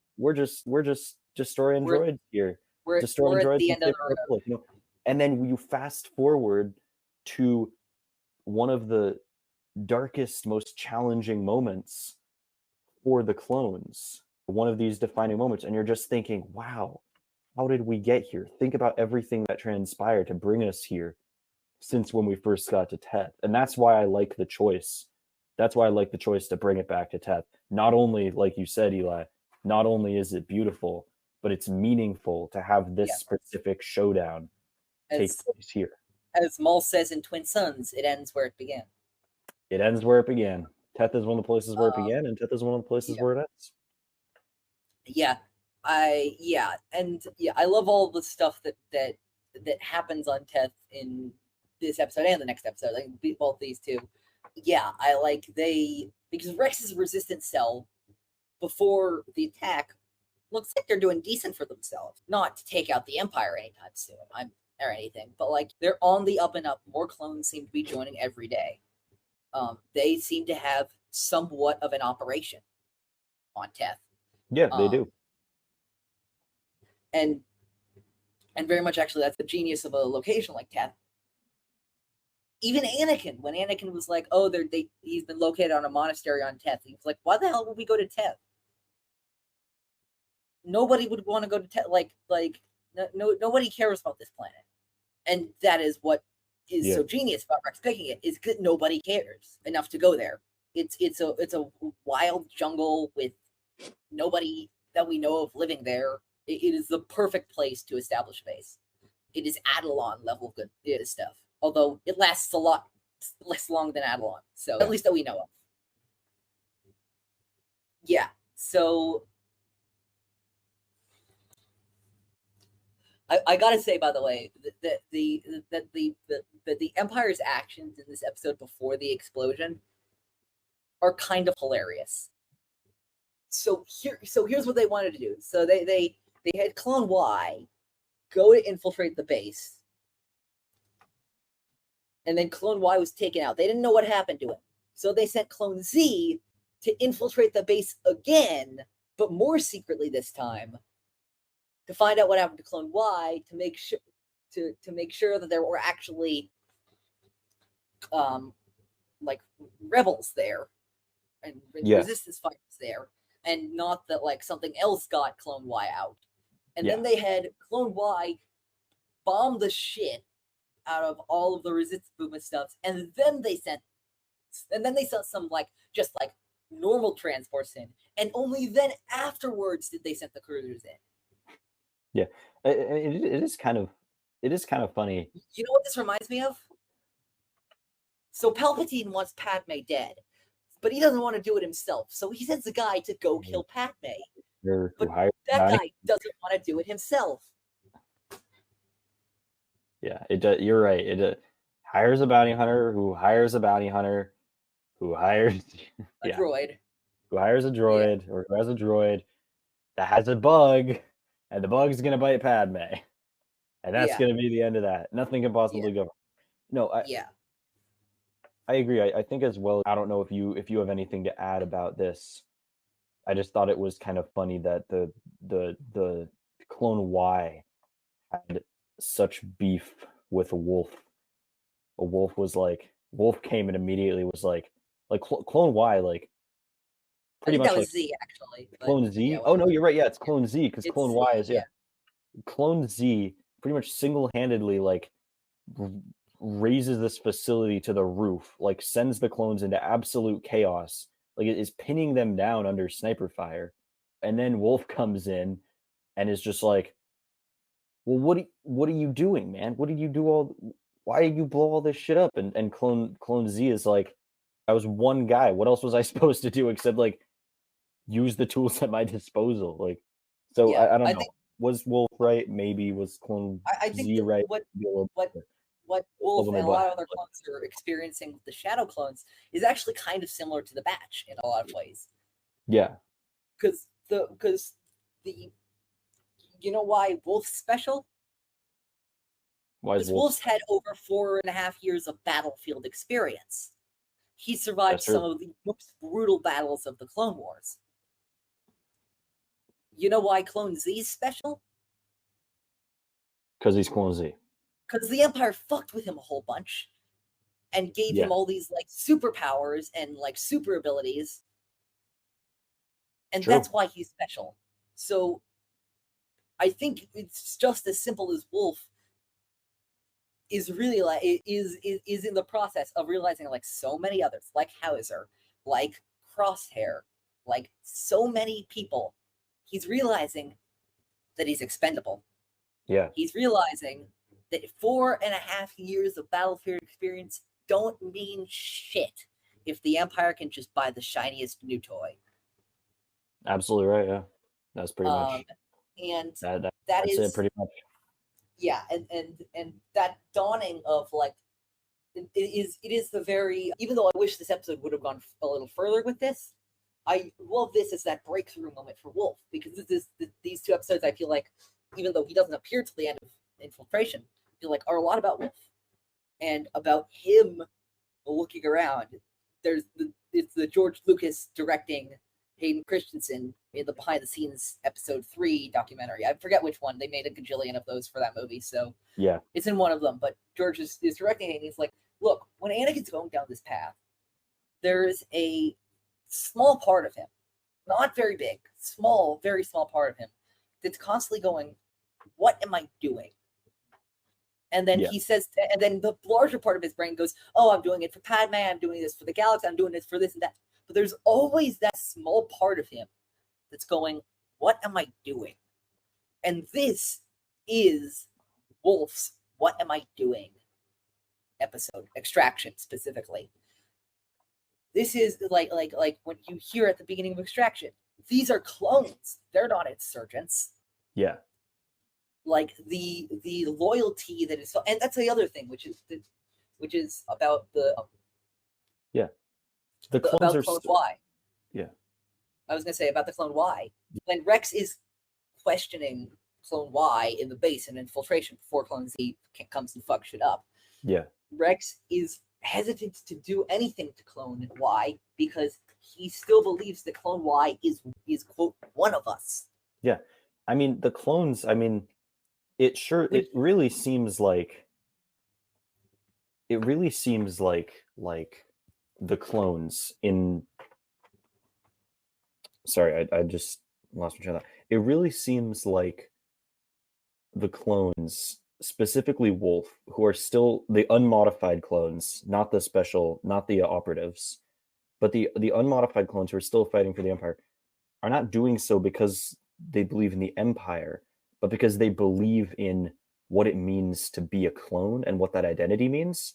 destroying droids here. We're destroying droids at the end of the road. And then you fast forward to one of the darkest, most challenging moments for the clones, one of these defining moments, and you're just thinking, wow, how did we get here? Think about everything that transpired to bring us here since when we first got to Teth. And that's why I like the choice. That's why I like the choice to bring it back to Teth. Not only, like you said, Eli, not only is it beautiful, but it's meaningful to have this specific showdown take place here. As Maul says in Twin Sons, it ends where it began. It ends where it began. Teth is one of the places where it began, and Teth is one of the places where it ends. I love all the stuff that happens on Teth in this episode and the next episode, like both these two. Yeah, I like because Rex's resistance cell before the attack looks like they're doing decent for themselves. Not to take out the Empire anytime soon, or anything, but like they're on the up and up. More clones seem to be joining every day. They seem to have somewhat of an operation on Teth. Yeah, they do. And very much actually that's the genius of a location like Teth. Even Anakin, when Anakin was like, "Oh, he's been located on a monastery on Teth," he was like, "Why the hell would we go to Teth? Nobody would want to go to Teth. Nobody cares about this planet." And that is what is so genius about Rex picking it, is that nobody cares enough to go there. It's a wild jungle with nobody that we know of living there. It is the perfect place to establish base. It is Adelon level good stuff. Although it lasts a lot less long than Adelon. So at least that we know of. Yeah. So I gotta say, by the way, that the Empire's actions in this episode before the explosion are kind of hilarious. So here's what they wanted to do. So they had Clone Y go to infiltrate the base, and then Clone Y was taken out. They didn't know what happened to him, so they sent Clone Z to infiltrate the base again, but more secretly this time, to find out what happened to Clone Y, to make sure that there were actually like rebels there and resistance fighters there, and not that like something else got Clone Y out. And then they had Clone Y bomb the shit out of all of the resistance movement stuff, and then they sent some like just like normal transports in, and only then afterwards did they send the cruisers in. Yeah, it is kind of funny. You know what this reminds me of? So Palpatine wants Padme dead, but he doesn't want to do it himself. So he sends a guy to go kill Padme. But that guy doesn't want to do it himself. Yeah, you're right. It hires a bounty hunter who hires a bounty hunter who hires a droid. Who hires a droid or who has a droid that has a bug, and the bug's gonna bite Padme, and that's gonna be the end of that. Nothing can possibly go. No, I agree. I think as well. I don't know if you have anything to add about this. I just thought it was kind of funny that the Clone Y had such beef with Wolffe. Wolffe came and immediately was like Clone Y, like pretty much that was like Z actually. Clone Z. Oh no, you're right. Yeah, it's Clone Z because Clone Y is Clone Z pretty much single-handedly like raises this facility to the roof, like sends the clones into absolute chaos, like it is pinning them down under sniper fire, and then Wolffe comes in and is just like, well, what are you doing, man? What did you do why did you blow all this shit up? And Clone Z is like, I was one guy. What else was I supposed to do except like use the tools at my disposal? Like, so I don't know. Was Wolffe right? Maybe. Was Clone Z right? What Wolffe and a lot of other clones are experiencing with the Shadow clones is actually kind of similar to the Batch in a lot of ways. Yeah. Because you know why Wolffe's special? Because Wolffe's had over 4.5 years of battlefield experience. He survived some of the most brutal battles of the Clone Wars. You know why Clone Z's special? Because he's Clone Z. Because the Empire fucked with him a whole bunch and gave him all these like superpowers and like super abilities. And that's why he's special. So I think it's just as simple as Wolffe is really like is in the process of realizing, like so many others, like Hauser, like Crosshair, like so many people, he's realizing that he's expendable. Yeah. He's realizing that 4.5 years of battlefield experience don't mean shit if the Empire can just buy the shiniest new toy. Absolutely right. Yeah, that's pretty much. And that's it, pretty much. Yeah, and that dawning of like it is the very, even though I wish this episode would have gone a little further with this, I love this as that breakthrough moment for Wolffe, because these two episodes, I feel like, even though he doesn't appear till the end of Infiltration, I feel like are a lot about Wolffe and about him looking around. It's the George Lucas directing Hayden Christensen in the behind the scenes episode 3 documentary. I forget which one. They made a gajillion of those for that movie, so Yeah. it's in one of them. But George is directing it, and he's like, look, when Anakin's going down this path, there's a small part of him, not very big, small, very small part of him, that's constantly going, what am I doing? And then he says, and then the larger part of his brain goes, oh, I'm doing it for Padme, I'm doing this for the galaxy, I'm doing this for this and that. But there's always that small part of him that's going, what am I doing? And this is Wolffe's What Am I Doing episode, Extraction specifically. This is like when you hear at the beginning of Extraction, these are clones. They're not insurgents. Yeah. Like the loyalty that is, and that's the other thing, which is about the clones are Clone Y. Yeah. I was gonna say about the Clone Y. When Rex is questioning Clone Y in the base and Infiltration before Clone Z comes and fucks shit up. Yeah. Rex is hesitant to do anything to Clone Y because he still believes that Clone Y is quote one of us. Yeah. I mean, the clones, it really seems like the clones in, sorry, I just lost my train of thought. It really seems like the clones, specifically Wolffe, who are still the unmodified clones, not the special, not the operatives, but the unmodified clones who are still fighting for the Empire, are not doing so because they believe in the Empire, but because they believe in what it means to be a clone and what that identity means.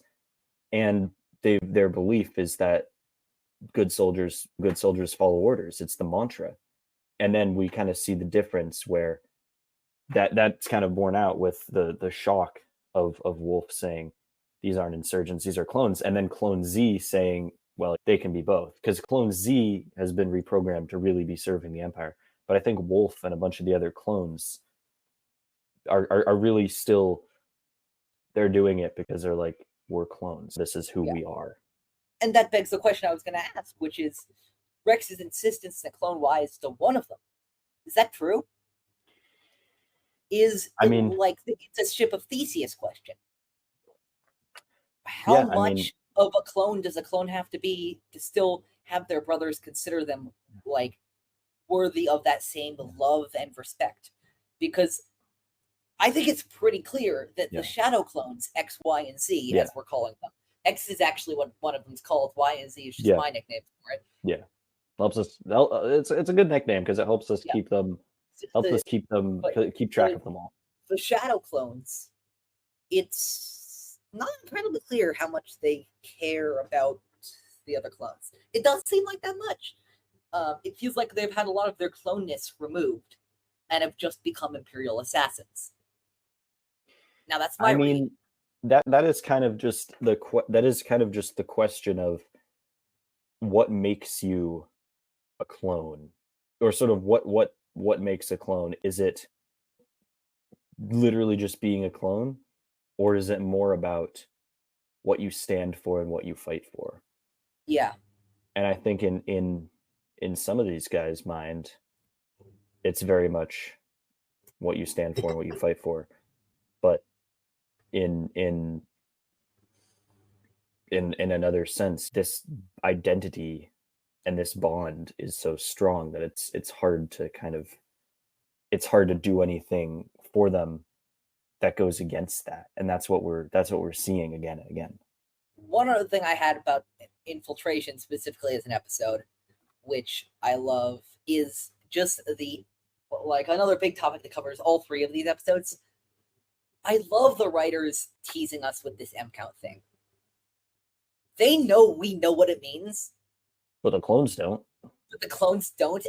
And their belief is that good soldiers follow orders. It's the mantra. And then we kind of see the difference where that's kind of borne out with the shock of Wolffe saying, these aren't insurgents, these are clones. And then Clone Z saying, well, they can be both. Because Clone Z has been reprogrammed to really be serving the Empire. But I think Wolffe and a bunch of the other clones are really still, they're doing it because they're like, we're clones. This is who we are. And that begs the question I was going to ask, which is Rex's insistence that Clone Y is still one of them. Is that true? It's a ship of Theseus question. How much of a clone does a clone have to be to still have their brothers consider them like worthy of that same love and respect? Because I think it's pretty clear that the shadow clones, X, Y, and Z, as we're calling them, X is actually what one of them's called, Y and Z is just my nickname for it. Yeah. Helps us. It's a good nickname because it helps us keep them. Keep track of them all. The shadow clones, it's not incredibly clear how much they care about the other clones. It doesn't seem like that much. It feels like they've had a lot of their cloneness removed and have just become Imperial assassins. Now that's my read. That is kind of just the question of what makes you a clone, or sort of what makes a clone. Is it literally just being a clone, or is it more about what you stand for and what you fight for? Yeah. And I think in some of these guys' mind, it's very much what you stand for and what you fight for. But in another sense, this identity and this bond is so strong that it's hard to do anything for them that goes against that. And that's what we're seeing again and again. One other thing I had about Infiltration specifically as an episode, which I love, is just another big topic that covers all 3 of these episodes. I love the writers teasing us with this M count thing. They know we know what it means. But the clones don't.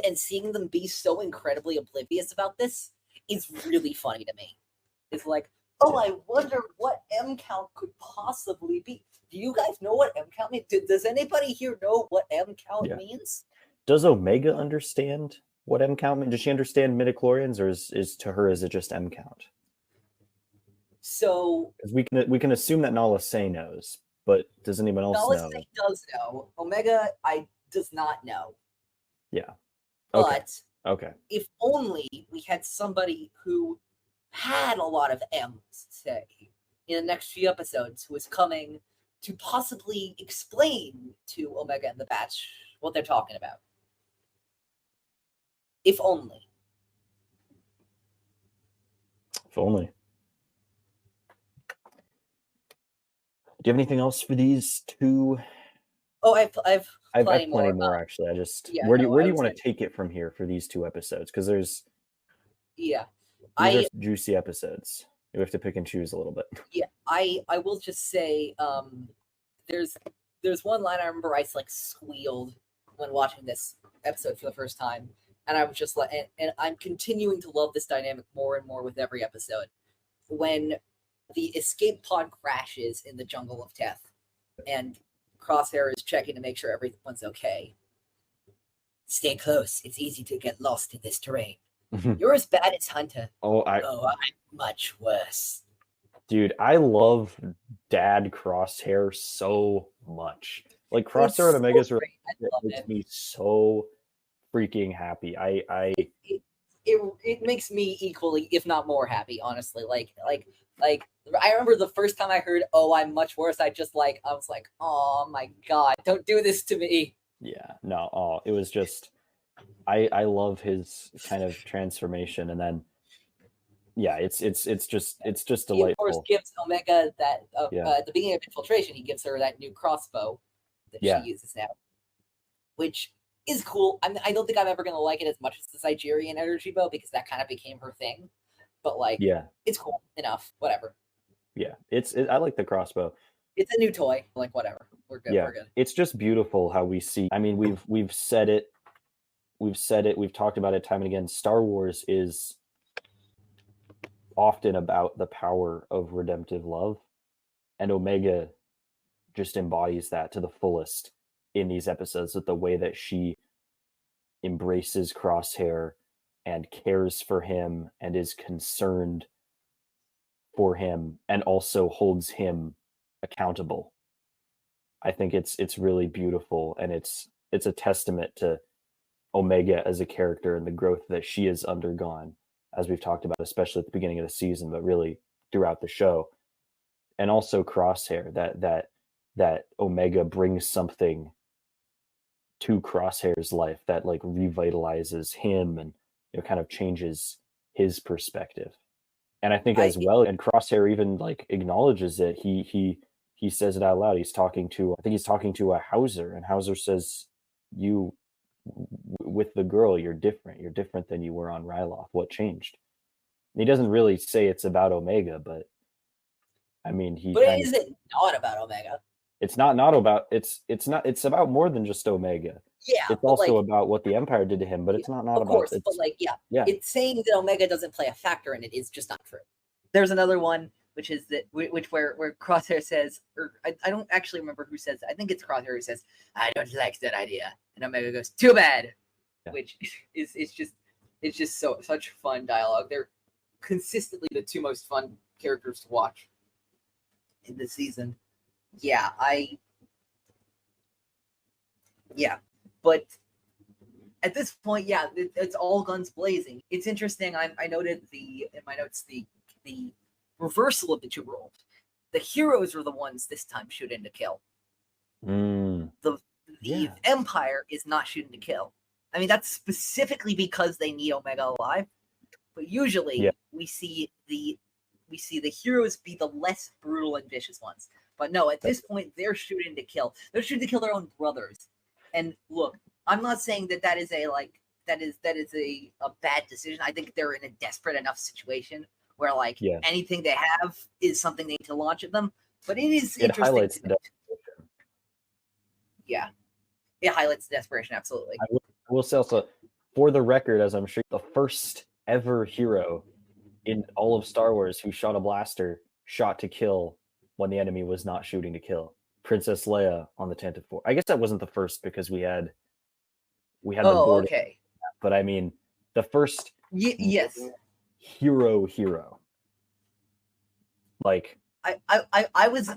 And seeing them be so incredibly oblivious about this is really funny to me. It's like, Oh, I wonder what M count could possibly be. Do you guys know what M count means? Does anybody here know what M count means? Does Omega understand what M count means? Does she understand midichlorians, or is to her is it just M count? So we can assume that Nala Se knows, but does anyone else know? Nala Se does know. Omega does not know. Yeah. Okay. But okay. If only we had somebody who had a lot of M's, say, in the next few episodes, who is coming to possibly explain to Omega and the Batch what they're talking about. If only. If only. Do you have anything else for these two? Oh, I've plenty more actually. I just where do you want to take it from here for these two episodes? Because these are juicy episodes. You have to pick and choose a little bit. Yeah, I will just say there's one line I remember I squealed when watching this episode for the first time, and I was just like, and I'm continuing to love this dynamic more and more with every episode. When the escape pod crashes in the jungle of Teth, and Crosshair is checking to make sure everyone's okay. Stay close. It's easy to get lost in this terrain. You're as bad as Hunter. I'm much worse. Dude, I love Dad Crosshair so much. Like Crosshair and Omega's makes me so freaking happy. It makes me equally, if not more, happy. Honestly, like I remember the first time I heard "Oh, I'm much worse." I was like, "Oh my god, don't do this to me." Yeah, no. Oh, it was just. I love his kind of transformation, and then it's just delightful. He of course gives Omega that at the beginning of Infiltration, he gives her that new crossbow that she uses now, which is cool. I don't think I'm ever gonna like it as much as the Sigerian energy bow because that kind of became her thing. But it's cool enough. Whatever. Yeah, I like the crossbow. It's a new toy. Like whatever. We're good. Yeah, we're good. It's just beautiful how we see. I mean, we've said it. We've talked about it time and again. Star Wars is often about the power of redemptive love, and Omega just embodies that to the fullest in these episodes with the way that she embraces Crosshair and cares for him and is concerned for him and also holds him accountable. I think it's really beautiful, and it's a testament to Omega as a character and the growth that she has undergone, as we've talked about, especially at the beginning of the season, but really throughout the show. And also Crosshair, that Omega brings something to Crosshair's life that revitalizes him and kind of changes his perspective. And I think as well, and Crosshair even acknowledges it. He says it out loud. I think he's talking to a Hauser, and Hauser says, "You, with the girl, you're different. You're different than you were on Ryloth. What changed?" And he doesn't really say it's about Omega, but I mean, is it not about Omega? It's not about it's about more than just Omega. Yeah, it's also about what the Empire did to him, but it's not about. Of course, but it's saying that Omega doesn't play a factor in it is just not true. There's another one which is where Crosshair says, or I don't actually remember who says. I think it's Crosshair who says, "I don't like that idea," and Omega goes, "Too bad," which is just such fun dialogue. They're consistently the two most fun characters to watch in this season. But at this point, it's all guns blazing. It's interesting. I noted in my notes the reversal of the two roles. The heroes are the ones this time shooting to kill. The Empire is not shooting to kill. I mean, that's specifically because they need Omega alive. But usually we see the heroes be the less brutal and vicious ones. But no, at this point, they're shooting to kill. They're shooting to kill their own brothers. And look, I'm not saying that is a bad decision. I think they're in a desperate enough situation where anything they have is something they need to launch at them. But it interesting. Highlights the desperation. Yeah, it highlights the desperation. Absolutely. I will say also, for the record, as I'm sure, the first ever hero in all of Star Wars who shot a blaster, shot to kill when the enemy was not shooting to kill. Princess Leia on the Tantive 4. I guess that wasn't the first because we had the board. Okay. But I mean, the first yes. hero. Like I was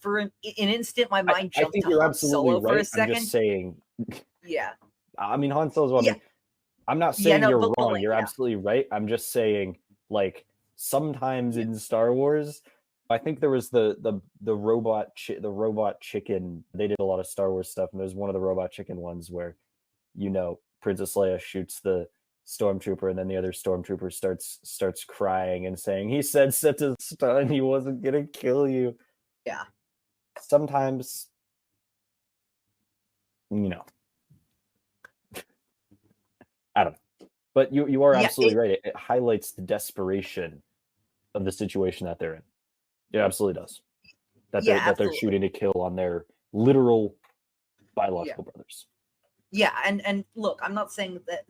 for an instant my mind jumped to Han Solo for a second. I'm just saying. Yeah. I mean, Han Solo's one. Yeah. I'm not saying you're wrong. You're absolutely right. I'm just saying, like, sometimes in Star Wars, I think there was the robot chicken. They did a lot of Star Wars stuff, and there's one of the robot chicken ones where, Princess Leia shoots the stormtrooper, and then the other stormtrooper starts crying and saying, "He said set to stun. He wasn't gonna kill you." Yeah. Sometimes, I don't know. But you are absolutely right. It highlights the desperation of the situation that they're in. It absolutely does. That they're shooting to kill on their literal biological brothers. Yeah, and look, I'm not saying that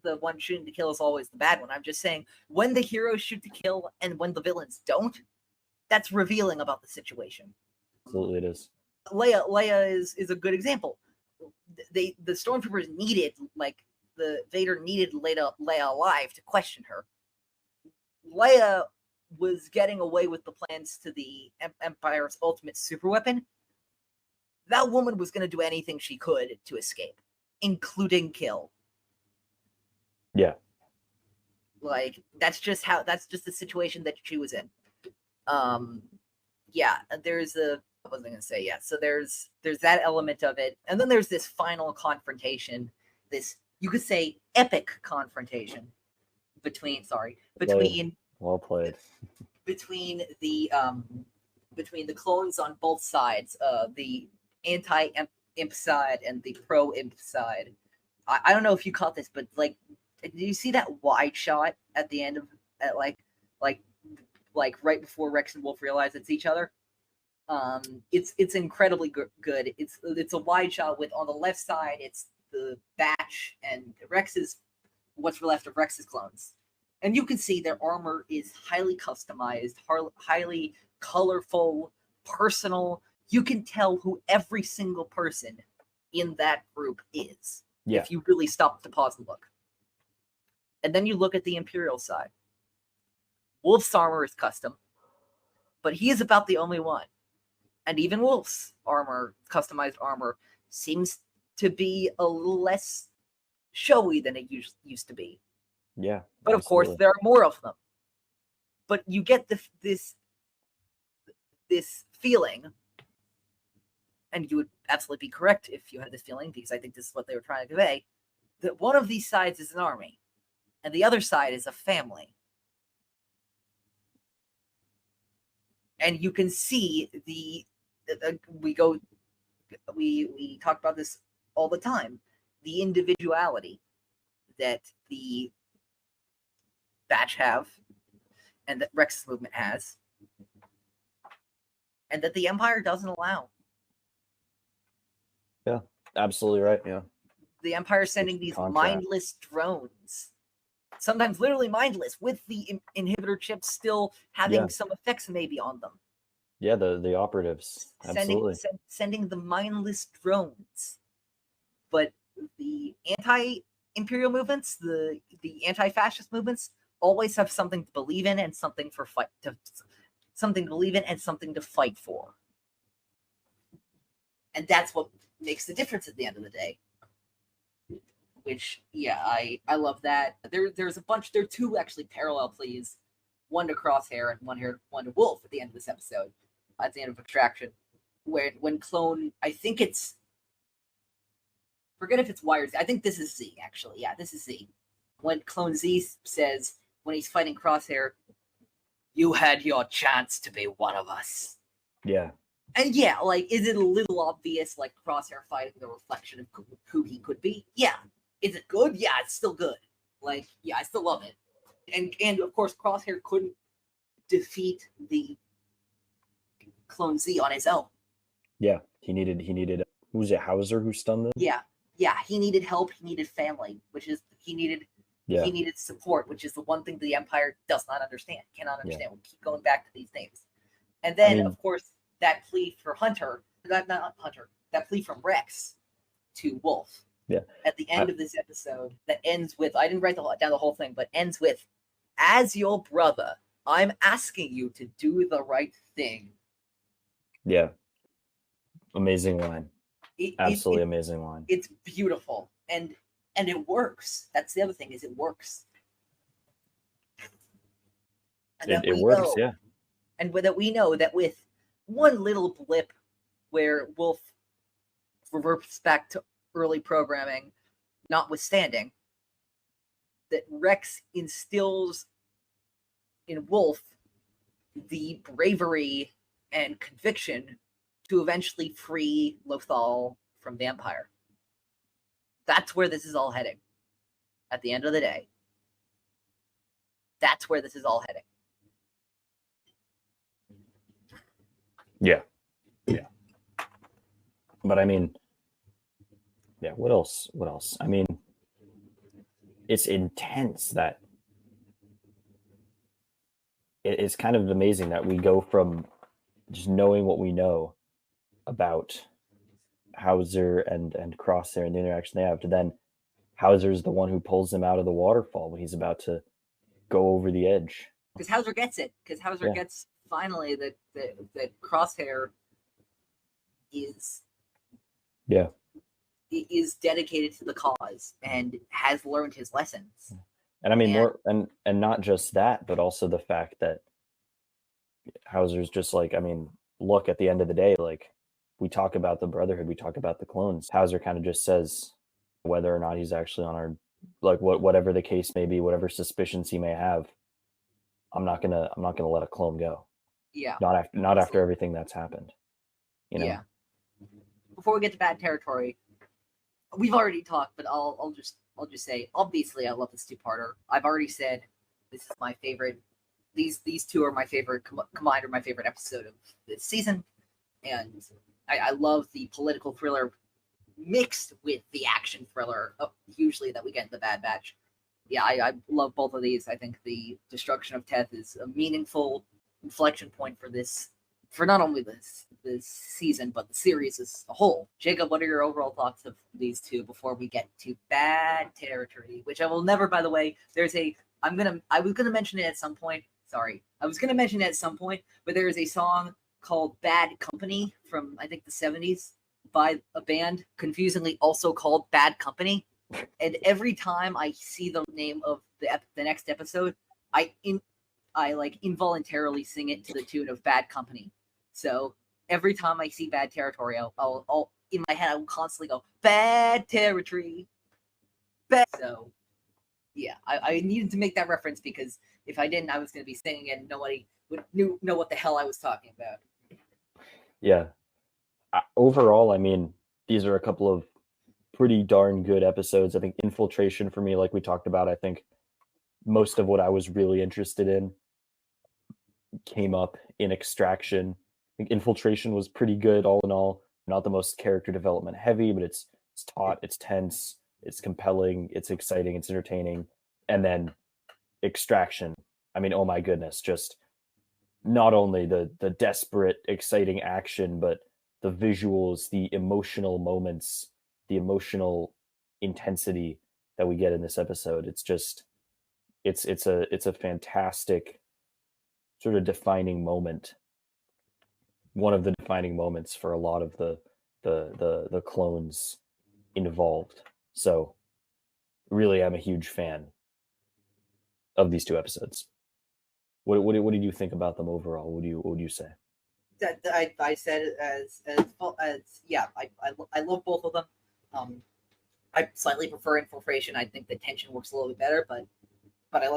the one shooting to kill is always the bad one. I'm just saying when the heroes shoot to kill and when the villains don't, that's revealing about the situation. Absolutely, it is. Leia is a good example. The stormtroopers needed, the Vader needed Leia alive to question her. Leia was getting away with the plans to the Empire's ultimate superweapon. That woman was going to do anything she could to escape, including kill. Yeah. That's just the situation that she was in. There's what was I going to say? Yeah, so there's that element of it. And then there's this final confrontation, this, you could say, epic confrontation between well played. between the clones on both sides, the anti-imp side and the pro-imp side. I don't know if you caught this, but did you see that wide shot at the end of right before Rex and Wolffe realize it's each other? It's incredibly good. It's a wide shot with, on the left side, it's the Batch and what's left of Rex's clones. And you can see their armor is highly customized, highly colorful, personal. You can tell who every single person in that group is, if you really stop to pause and look. And then you look at the Imperial side. Wolffe's armor is custom, but he is about the only one. And even Wolffe's customized armor, seems to be a little less showy than it used to be. Yeah. But of course, there are more of them. But you get this feeling, and you would absolutely be correct if you had this feeling, because I think this is what they were trying to convey, that one of these sides is an army, and the other side is a family. And you can see we talk about this all the time, the individuality that the Batch have, and that Rex's movement has, and that the Empire doesn't allow. Yeah, absolutely right. Yeah. The Empire is sending these mindless drones, sometimes literally mindless, with the inhibitor chips still having some effects maybe on them. Yeah, the operatives. Absolutely. Sending the mindless drones. But the anti-imperial movements, the anti-fascist movements, always have something to believe in and something to fight for. And that's what makes the difference at the end of the day. Which, I love that. There's a bunch. There are two actually parallel pleas, one to Crosshair and one to Wolffe at the end of this episode, at the end of Extraction, when Clone, I think it's, forget if it's Wires. I think this is Z actually. Yeah, this is Z. When Clone Z says, when he's fighting Crosshair, "You had your chance to be one of us." Yeah. And is it a little obvious, Crosshair fighting the reflection of who he could be? Yeah. Is it good? Yeah, it's still good. I still love it. And of course, Crosshair couldn't defeat the Clone Z on his own. Yeah, he needed. Who was it? Hauser who stunned them? Yeah. He needed help. He needed family, which is he needed Yeah. He needed support, which is the one thing the Empire does not understand, cannot understand. We'll keep going back to these names. And then, of course, that plea for Hunter, not Hunter, that plea from Rex to Wolffe. Yeah. At the end of this episode, that ends with, I didn't write down the whole thing, but ends with, as your brother, I'm asking you to do the right thing. Yeah. Amazing line. Absolutely amazing line. It's beautiful. And it works. That's the other thing, is it works. And it works, yeah. And that we know that with one little blip where Wolffe reverts back to early programming, notwithstanding, that Rex instills in Wolffe the bravery and conviction to eventually free Lothal from the Empire. That's where this is all heading. At the end of the day, that's where this is all heading. Yeah. But I mean, yeah, what else? I mean, it's intense that it's kind of amazing that we go from just knowing what we know about Hauser and Crosshair and the interaction they have to then Hauser's the one who pulls him out of the waterfall when he's about to go over the edge. Because Hauser gets it. Because Hauser gets finally that Crosshair is dedicated to the cause and has learned his lessons. And I mean, more and not just that, but also the fact that Hauser's just like, I mean, look, at the end of the day, like, we talk about the Brotherhood, we talk about the clones. Hauser kind of just says whether or not he's actually on our, like, whatever the case may be, whatever suspicions he may have, I'm not gonna let a clone go. Yeah. Not after everything that's happened. You know? Yeah. Before we get to bad territory, we've already talked, but I'll just say, obviously, I love this two-parter. I've already said this is my favorite. These two are my favorite combined, are my favorite episode of this season, and I love the political thriller mixed with the action thriller, usually that we get in the Bad Batch. Yeah, I love both of these. I think the destruction of Teth is a meaningful inflection point for not only this season, but the series as a whole. Jacob, what are your overall thoughts of these two before we get to bad territory, which I will never, by the way, I was gonna mention it at some point. Sorry. I was gonna mention it at some point, but there is a song called Bad Company from, I think, the 70s by a band confusingly also called Bad Company. And every time I see the name of the next episode, I like involuntarily sing it to the tune of Bad Company. So every time I see Bad Territory, I'll in my head I will constantly go Bad Territory. So yeah, I needed to make that reference because if I didn't, I was going to be singing it and nobody would know what the hell I was talking about. Yeah. Overall, I mean, these are a couple of pretty darn good episodes. I think Infiltration, for me, like we talked about, I think most of what I was really interested in came up in Extraction. I think Infiltration was pretty good all in all. Not the most character development heavy, but it's taut, it's tense, it's compelling, it's exciting, it's entertaining. And then Extraction, I mean, oh my goodness, just not only the desperate, exciting action, but the visuals, the emotional moments, the emotional intensity that we get in this episode. It's just it's a fantastic sort of defining moment. One of the defining moments for a lot of the clones involved. So really, I'm a huge fan of these two episodes. What did you think about them overall? What would you say? That I said as yeah, I love both of them. I slightly prefer Infiltration. I think the tension works a little bit better, but I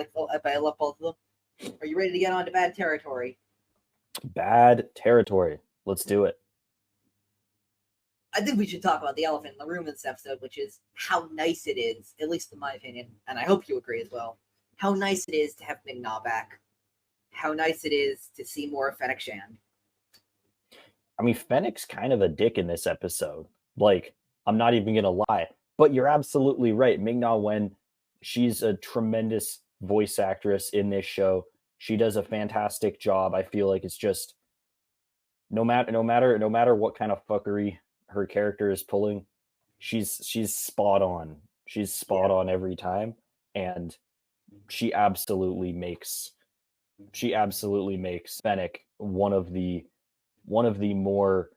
love both of them. Are you ready to get on to bad territory? Bad territory. Let's do it. I think we should talk about the elephant in the room in this episode, which is how nice it is, at least in my opinion, and I hope you agree as well, how nice it is to have Ming-Na back. How nice it is to see more of Fennec Shand. I mean, Fennec's kind of a dick in this episode. Like, I'm not even going to lie. But you're absolutely right. Ming-Na Wen she's a tremendous voice actress in this show. She does a fantastic job. I feel like it's just no matter what kind of fuckery her character is pulling, she's spot on. She's spot on every time, and she absolutely makes Fennec one of the more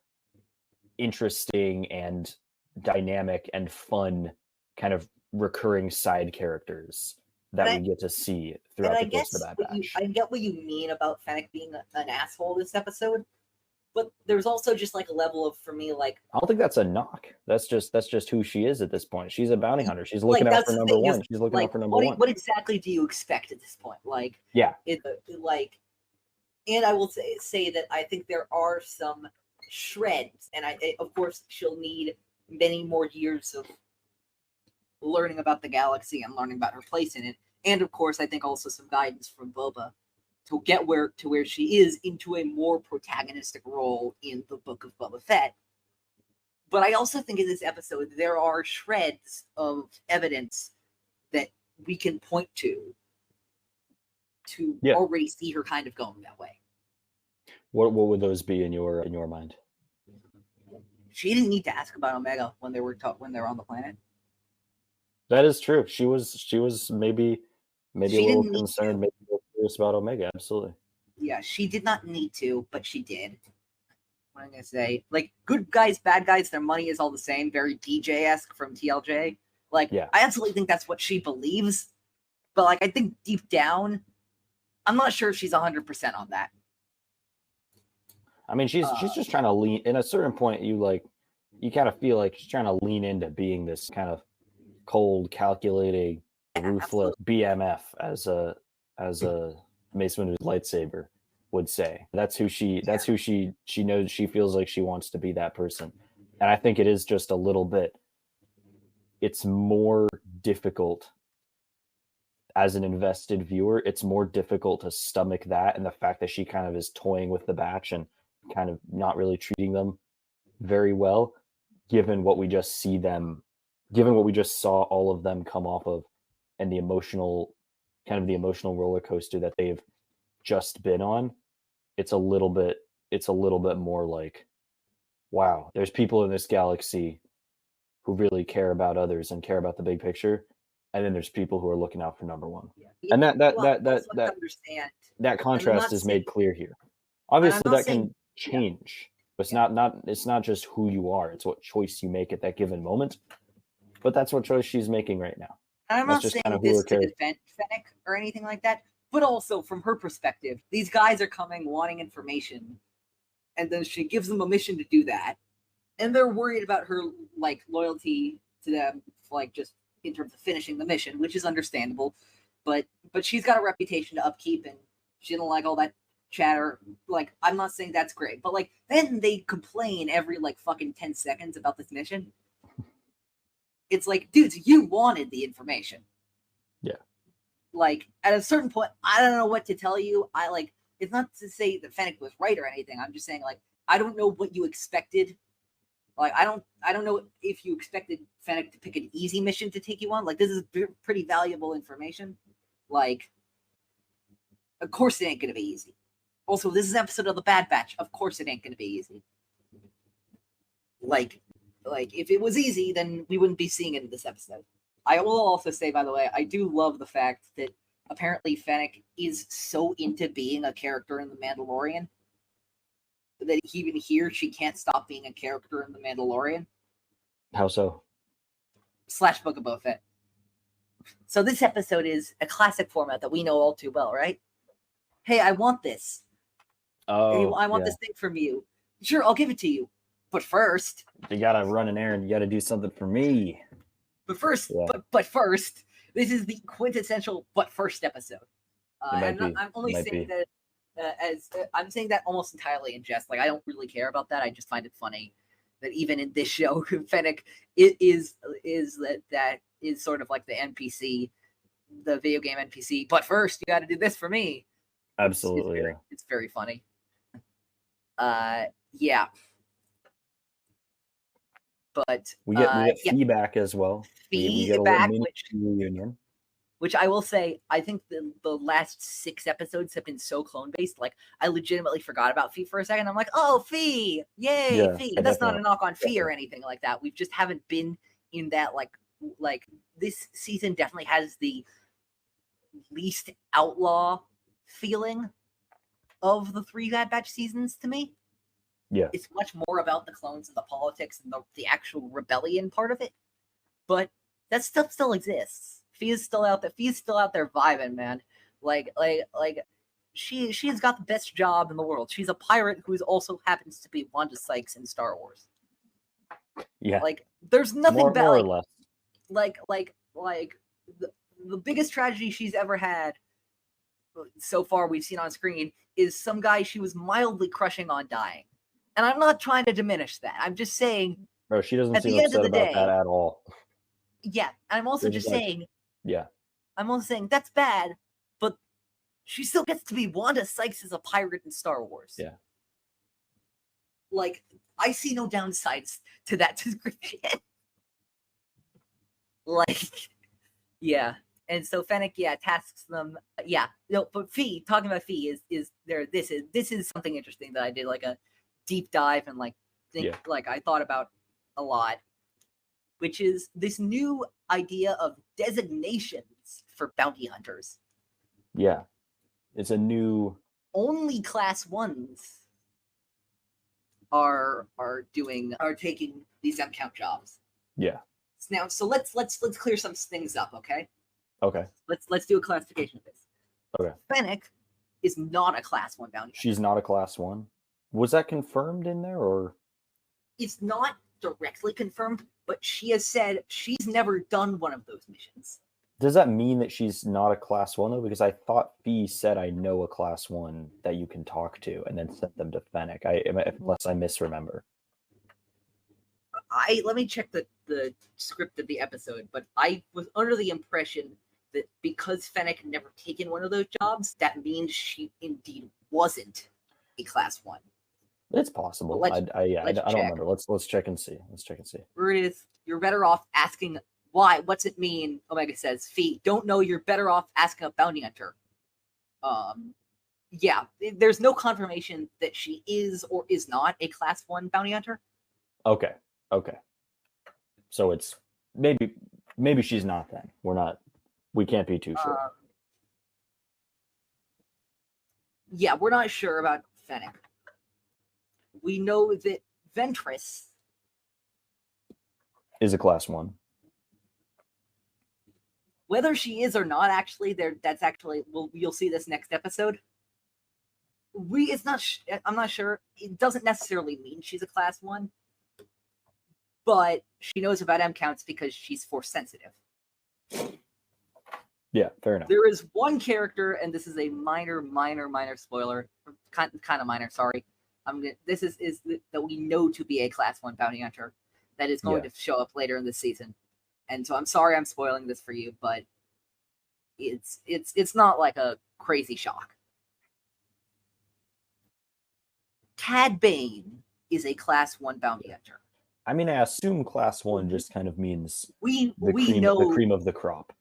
interesting and dynamic and fun kind of recurring side characters that we get to see throughout the course of the Bad Batch. I get what you mean about Fennec being an asshole this episode, but there's also just like a level of, for me, like, I don't think that's a knock. That's just who she is at this point. She's a bounty hunter. She's looking out for number one. She's looking out for number one. What exactly do you expect at this point? Like, and I will say that I think there are some shreds, and of course she'll need many more years of learning about the galaxy and learning about her place in it, and of course I think also some guidance from Boba to get where she is into a more protagonistic role in the Book of Boba Fett. But I also think in this episode there are shreds of evidence that we can point to already see her kind of going that way. What would those be in your mind? She didn't need to ask about Omega when they were on the planet. That is true. She was maybe a little concerned, maybe a little curious about Omega. Absolutely. Yeah, she did not need to, but she did. What am I gonna say? Like, good guys, bad guys, their money is all the same. Very DJ-esque from TLJ. Like, I absolutely think that's what she believes. But like, I think deep down, I'm not sure if she's 100% on that. I mean, she's just trying to lean. In a certain point, you kind of feel like she's trying to lean into being this kind of cold, calculating, ruthless BMF, as a Mace Windu's lightsaber would say. That's who she knows. She feels like she wants to be that person, and I think it is just a little bit. It's more difficult as an invested viewer. It's more difficult to stomach that, and the fact that she kind of is toying with the batch and kind of not really treating them very well, given what we just saw all of them come off of, and the emotional roller coaster that they've just been on. It's a little bit more like, wow, there's people in this galaxy who really care about others and care about the big picture, and then there's people who are looking out for number one. And that contrast is made clear here. Obviously that can change. It's not just who you are, it's what choice you make at that given moment. But that's what choice she's making right now. And I'm not saying this to defend Fennec or anything like that, but also from her perspective, these guys are coming wanting information, and then she gives them a mission to do that, and they're worried about her like loyalty to them, like just in terms of finishing the mission, which is understandable. But she's got a reputation to upkeep, and she don't like all that chatter. Like, I'm not saying that's great, but like, then they complain every like fucking 10 seconds about this mission. It's like, dudes, you wanted the information. Yeah. Like, at a certain point, I don't know what to tell you. It's not to say that Fennec was right or anything. I'm just saying, like, I don't know what you expected. Like, I don't know if you expected Fennec to pick an easy mission to take you on. Like, this is pretty valuable information. Like, of course it ain't going to be easy. Also, this is an episode of The Bad Batch. Of course it ain't going to be easy. Like, if it was easy, then we wouldn't be seeing it in this episode. I will also say, by the way, I do love the fact that apparently Fennec is so into being a character in The Mandalorian that even here she can't stop being a character in The Mandalorian. How so? / Book of Boba Fett. So this episode is a classic format that we know all too well, right? Hey, I want this. Oh, hey, I want this thing from you. Sure, I'll give it to you. But first, you gotta run an errand. You gotta do something for me. But first, but first, this is the quintessential "but first" episode. I'm only saying that I'm saying that almost entirely in jest. Like, I don't really care about that. I just find it funny that even in this show, Fennec is sort of like the NPC, the video game NPC. But first, you got to do this for me. Absolutely, it's very funny. Yeah. But we get feedback as well. Feedback, which reunion. which I will say, I think the last 6 episodes have been so clone-based. Like, I legitimately forgot about Fee for a second. I'm like, oh, Fee! Yay, Yeah, Fee! I And that's not a definitely- knock on Fee or anything like that. We just haven't been in that, like this season definitely has the least outlaw feeling of the 3 Bad Batch seasons to me. Yeah. It's much more about the clones and the politics and the actual rebellion part of it. But that stuff still exists. Fee is still out there. Fee's still out there vibing, man. Like she's got the best job in the world. She's a pirate who also happens to be Wanda Sykes in Star Wars. Yeah. Like, there's nothing more better. or less. Like the biggest tragedy she's ever had so far we've seen on screen is some guy she was mildly crushing on dying. And I'm not trying to diminish that. I'm just saying, Bro, she doesn't at seem the end of upset the about day, that at all. yeah. I'm also They're just just like- saying, Yeah. I'm also saying that's bad, but she still gets to be Wanda Sykes as a pirate in Star Wars. Yeah. Like, I see no downsides to that description. Like, yeah. And so Fennec, tasks them. Yeah. No, but Fee, talking about Fee is there. This is something interesting that I did like a deep dive and like think like I thought about a lot, which is this new idea of designations for bounty hunters. Yeah. It's a new. Only class 1s are taking these M count jobs. Yeah. Now, so let's clear some things up, okay? Okay. Let's do a classification of this. Okay. Fennec is not a class 1 bounty hunter. She's not a class 1. Was that confirmed in there, or? It's not directly confirmed, but she has said she's never done one of those missions. Does that mean that she's not a class 1 though? Because I thought Fee said, I know a class 1 that you can talk to, and then sent them to Fennec. Unless I misremember. Let me check the script of the episode, but I was under the impression that because Fennec never taken one of those jobs, that means she indeed wasn't a class 1. It's possible. Let's I don't check. remember. Let's check and see. Where it is, you're better off asking why. What's it mean? Omega says, Fee, don't know. You're better off asking a bounty hunter. Yeah, there's no confirmation that she is or is not a class 1 bounty hunter. Okay. So it's maybe she's not then. We can't be too sure. Yeah, we're not sure about Fennec. We know that Ventress Is a class 1. Whether she is or not, actually, that's actually you'll see this next episode. I'm not sure. It doesn't necessarily mean she's a class 1, but she knows about M counts because she's force sensitive. Yeah, fair enough. There is one character, and this is a minor spoiler, kind of minor. Sorry, this is that we know to be a class 1 bounty hunter that is going to show up later in the season. And so I'm sorry I'm spoiling this for you, but it's not like a crazy shock. Cad Bane is a class 1 bounty hunter. I mean, I assume class 1 just kind of means we cream, know the cream of the crop.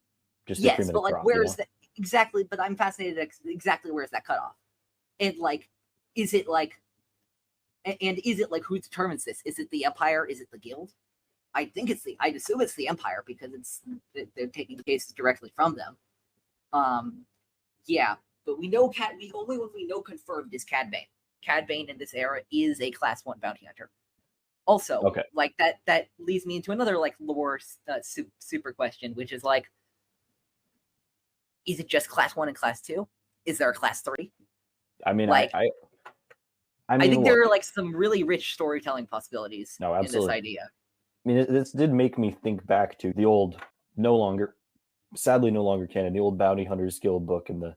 Just the cream of the but like crop, where's that exactly? But I'm fascinated exactly where's that cutoff, and like, is it like who determines this? Is it the Empire? Is it the Guild? I'd assume it's the Empire because they're taking cases directly from them. Yeah, but we know the only one we know confirmed is Cad Bane. Cad Bane in this era is a class 1 bounty hunter. Also, like that leads me into another like lore super question, which is like, is it just class 1 and class 2? Is there a class 3? I mean, like, I think there are like some really rich storytelling possibilities in this idea. I mean, this did make me think back to the old, sadly no longer canon, the old Bounty Hunters Guild book and the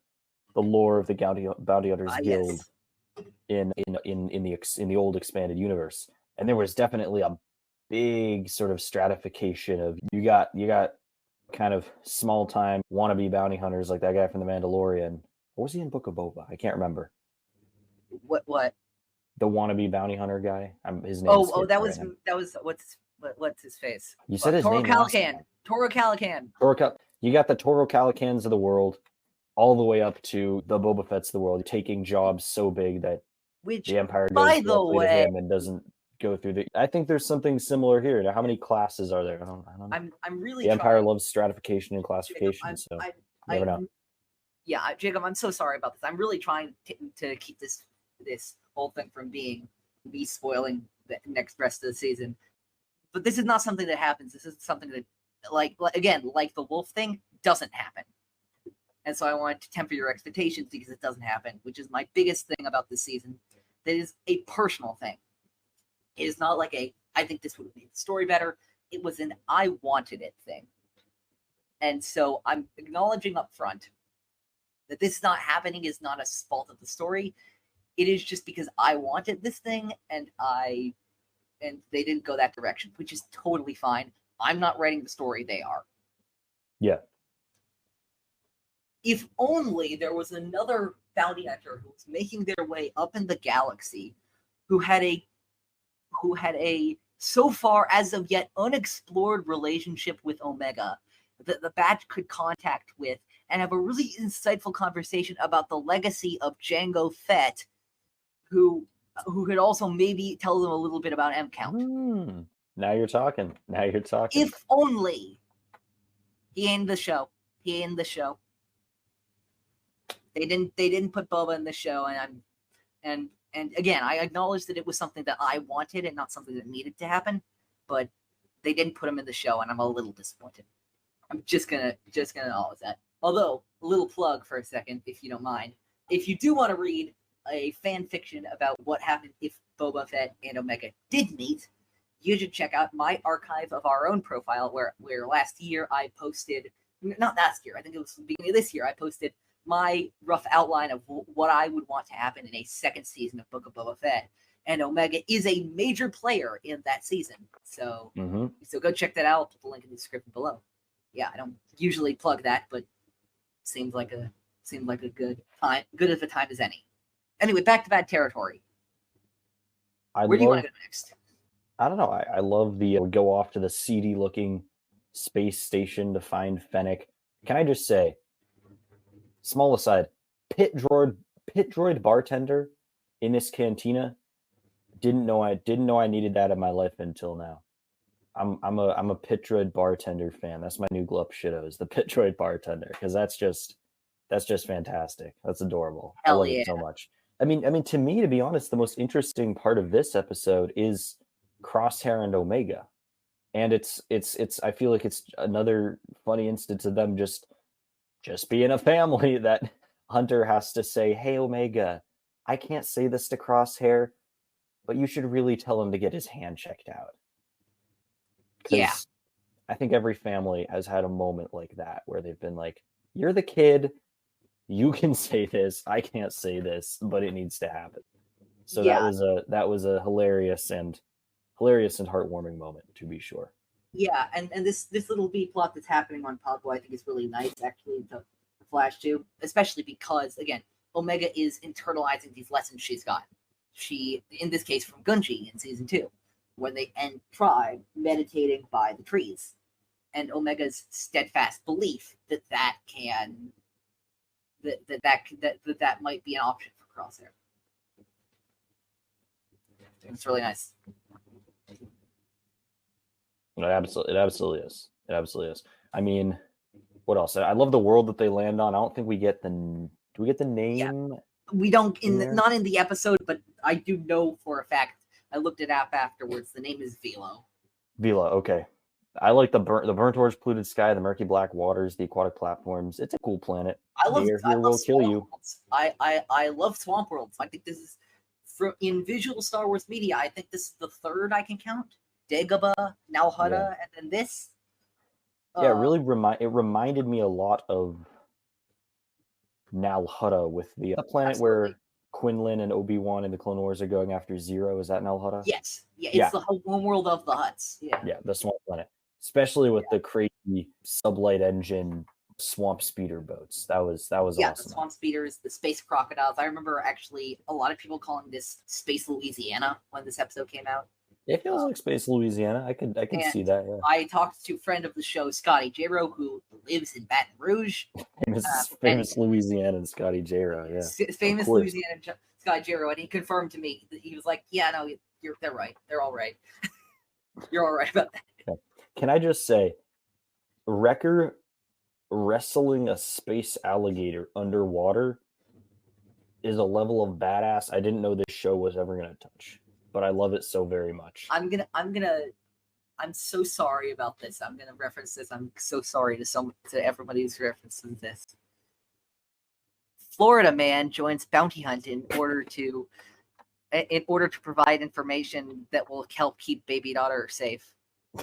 lore of the Bounty Hunters Guild in the old expanded universe. And there was definitely a big sort of stratification of you got kind of small time wannabe bounty hunters like that guy from The Mandalorian. What was he in Book of Boba? I can't remember. What? The wannabe bounty hunter guy. His name. That was what's his face? You said his name. Toro Calican. You got the Toro Calicans of the world, all the way up to the Boba Fett's of the world, taking jobs so big that Which, the Empire by goes the directly to way, him and doesn't go through the. I think there's something similar here. Now, how many classes are there? I don't know. I'm really The Empire trying. loves stratification and Jacob, classification, so you I, never know. yeah, Jacob, I'm so sorry about this. I'm really trying to keep this whole thing from being me spoiling the rest of the season. But this is not something that happens. This is something that, like the Wolffe thing, doesn't happen. And so I wanted to temper your expectations because it doesn't happen, which is my biggest thing about this season. That is a personal thing. It is not like I think this would have made the story better. It was an I wanted it thing. And so I'm acknowledging up front that this not happening is not a fault of the story. It is just because I wanted this thing and they didn't go that direction, which is totally fine. I'm not writing the story, they are. Yeah. If only there was another bounty hunter who was making their way up in the galaxy who had a so far as of yet unexplored relationship with Omega that the batch could contact with and have a really insightful conversation about the legacy of Jango Fett, who could also maybe tell them a little bit about M Count. Now you're talking. If only. He ain't the show. They didn't put Boba in the show, and again, I acknowledge that it was something that I wanted and not something that needed to happen, but they didn't put him in the show, and I'm a little disappointed. I'm just gonna acknowledge that. Although, a little plug for a second, if you don't mind. If you do want to read a fan fiction about what happened if Boba Fett and Omega did meet, you should check out my archive of our own profile, where last year I posted, not last year, I think it was the beginning of this year, I posted my rough outline of what I would want to happen in a second season of Book of Boba Fett. And Omega is a major player in that season. So so go check that out. I'll put the link in the description below. Yeah, I don't usually plug that, but seems like a good time, good of a time as any. Anyway, back to bad territory. Where do you want to go next? I don't know. I love the go off to the seedy looking space station to find Fennec. Can I just say, small aside, pit droid bartender in this cantina, didn't know I needed that in my life until now. I'm a pit droid bartender fan. That's my new glup shitto, is the pit droid bartender, because that's just fantastic. That's adorable. I love it so much. I mean, to me, to be honest, the most interesting part of this episode is Crosshair and Omega, and it's I feel like it's another funny instance of them just being a family, that Hunter has to say, "Hey, Omega, I can't say this to Crosshair, but you should really tell him to get his hand checked out." Yeah. I think every family has had a moment like that where they've been like, "You're the kid, you can say this, I can't say this, but it needs to happen." So that was a hilarious and heartwarming moment, to be sure. Yeah, and this little B plot that's happening on Pablo, I think, is really nice, actually, to Flash too, especially because, again, Omega is internalizing these lessons she's got. She, in this case, from Gunji in season 2, when they end Tribe meditating by the trees, and Omega's steadfast belief that might be an option for Crosshair. It's really nice. It absolutely is. I mean, what else? I love the world that they land on. I don't think we get the. Do we get the name? Yeah. We don't not in the episode, but I do know for a fact. I looked it up afterwards. The name is Velo. Velo, okay. I like the burnt orange polluted sky, the murky black waters, the aquatic platforms. It's a cool planet. I love kill you. Worlds. I love swamp worlds. I think this is in visual Star Wars media. I think this is the third I can count. Dagobah, Nal Hutta, and then this. Yeah, it really reminded me a lot of Nal Hutta with the planet where Quinlan and Obi-Wan and the Clone Wars are going after Zero. Is that Nal Hutta? Yes. Yeah, it's the whole world of the Hutts. Yeah. Yeah, the swamp planet. Especially with the crazy sublight engine swamp speeder boats. That was awesome. Yeah, the swamp speeders, the space crocodiles. I remember actually a lot of people calling this Space Louisiana when this episode came out. It feels like Space Louisiana. I could And see that. Yeah. I talked to a friend of the show, Scotty Jero, who lives in Baton Rouge. Famous Louisiana and Scotty Jero, yeah. Famous Louisiana Scotty Jero, and he confirmed to me that he was like, "Yeah, no, they're right. They're all right. You're all right about that." Okay. Can I just say, Wrecker wrestling a space alligator underwater is a level of badass I didn't know this show was ever going to touch, but I love it so very much. I'm so sorry about this. I'm gonna reference this. I'm so sorry to everybody who's referencing this. Florida man joins bounty hunt in order to provide information that will help keep baby daughter safe.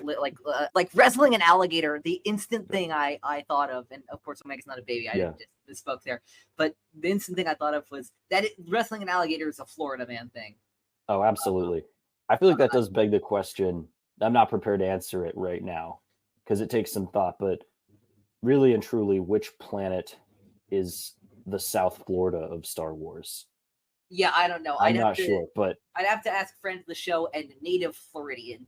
Like wrestling an alligator, the instant thing I thought of, and of course Omega's not a baby, I just misspoke there, but the instant thing I thought of was that wrestling an alligator is a Florida man thing. Oh, absolutely. I feel like that does beg the question. I'm not prepared to answer it right now because it takes some thought, but really and truly, which planet is the South Florida of Star Wars? Yeah, I don't know. I'm not sure, but I'd have to ask friend of the show and native Floridian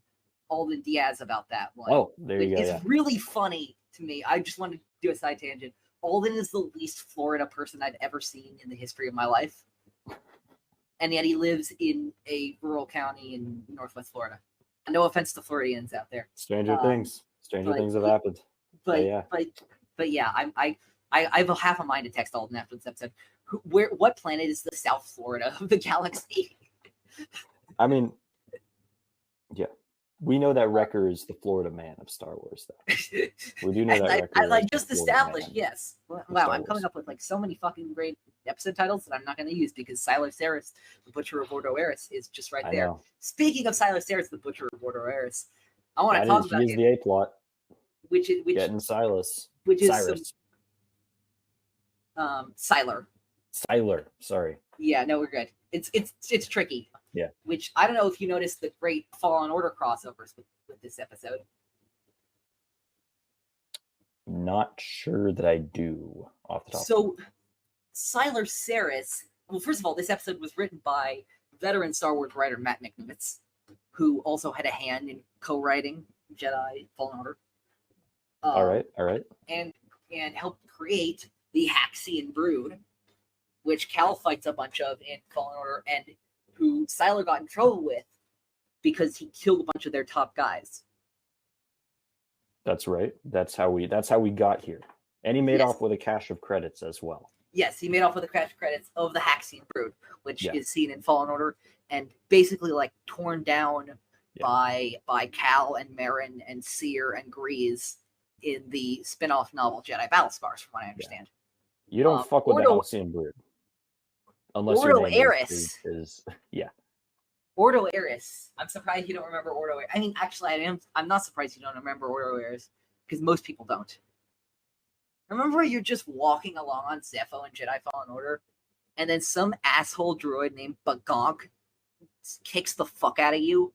Alden Diaz about that one. Oh, there you go. It's really funny to me. I just wanted to do a side tangent. Alden is the least Florida person I've ever seen in the history of my life. And yet he lives in a rural county in Northwest Florida. No offense to Floridians out there. Stranger things have happened. But yeah, I have a half a mind to text Alden after this episode. What planet is the South Florida of the galaxy? I mean, yeah. We know that Wrecker is the Florida man of Star Wars, though. We do know that Wrecker. As I just established, yes. Wow, I'm coming up with like so many fucking great episode titles that I'm not going to use because Sylar, Saris, the Butcher of Ordo, Eris is just right there. Speaking of Sylar, Saris, the Butcher of Ordo, Eris, I want to talk about it. The A plot. Which getting Silas. Which is Cyrus. Sylar. Sylar, sorry. Yeah, no, we're good. It's tricky. Yeah. Which I don't know if you noticed the great Fallen Order crossovers with this episode. Not sure that I do off the top. So, Sylar Saris. Well, first of all, this episode was written by veteran Star Wars writer Matt Nimitz, who also had a hand in co-writing Jedi Fallen Order. All right. And helped create the Haxian Brood, which Cal fights a bunch of in Fallen Order, and who Sylar got in trouble with because he killed a bunch of their top guys. That's right. That's how we got here. And he made off with a cache of credits as well. Yes, he made off with a cache of credits of the Haxian Brood, which is seen in Fallen Order and basically like torn down by Cal and Marin and Seer and Grease in the spin-off novel Jedi Battle Scars, from what I understand. You don't fuck with the Haxian Brood. Unless Ordo Eris is Ordo Eris. I'm surprised you don't remember Ordo Eris. I mean, actually, I'm not surprised you don't remember Ordo Eris because most people don't. Remember, you're just walking along on Zepho and Jedi Fallen Order, and then some asshole droid named Bagonk kicks the fuck out of you,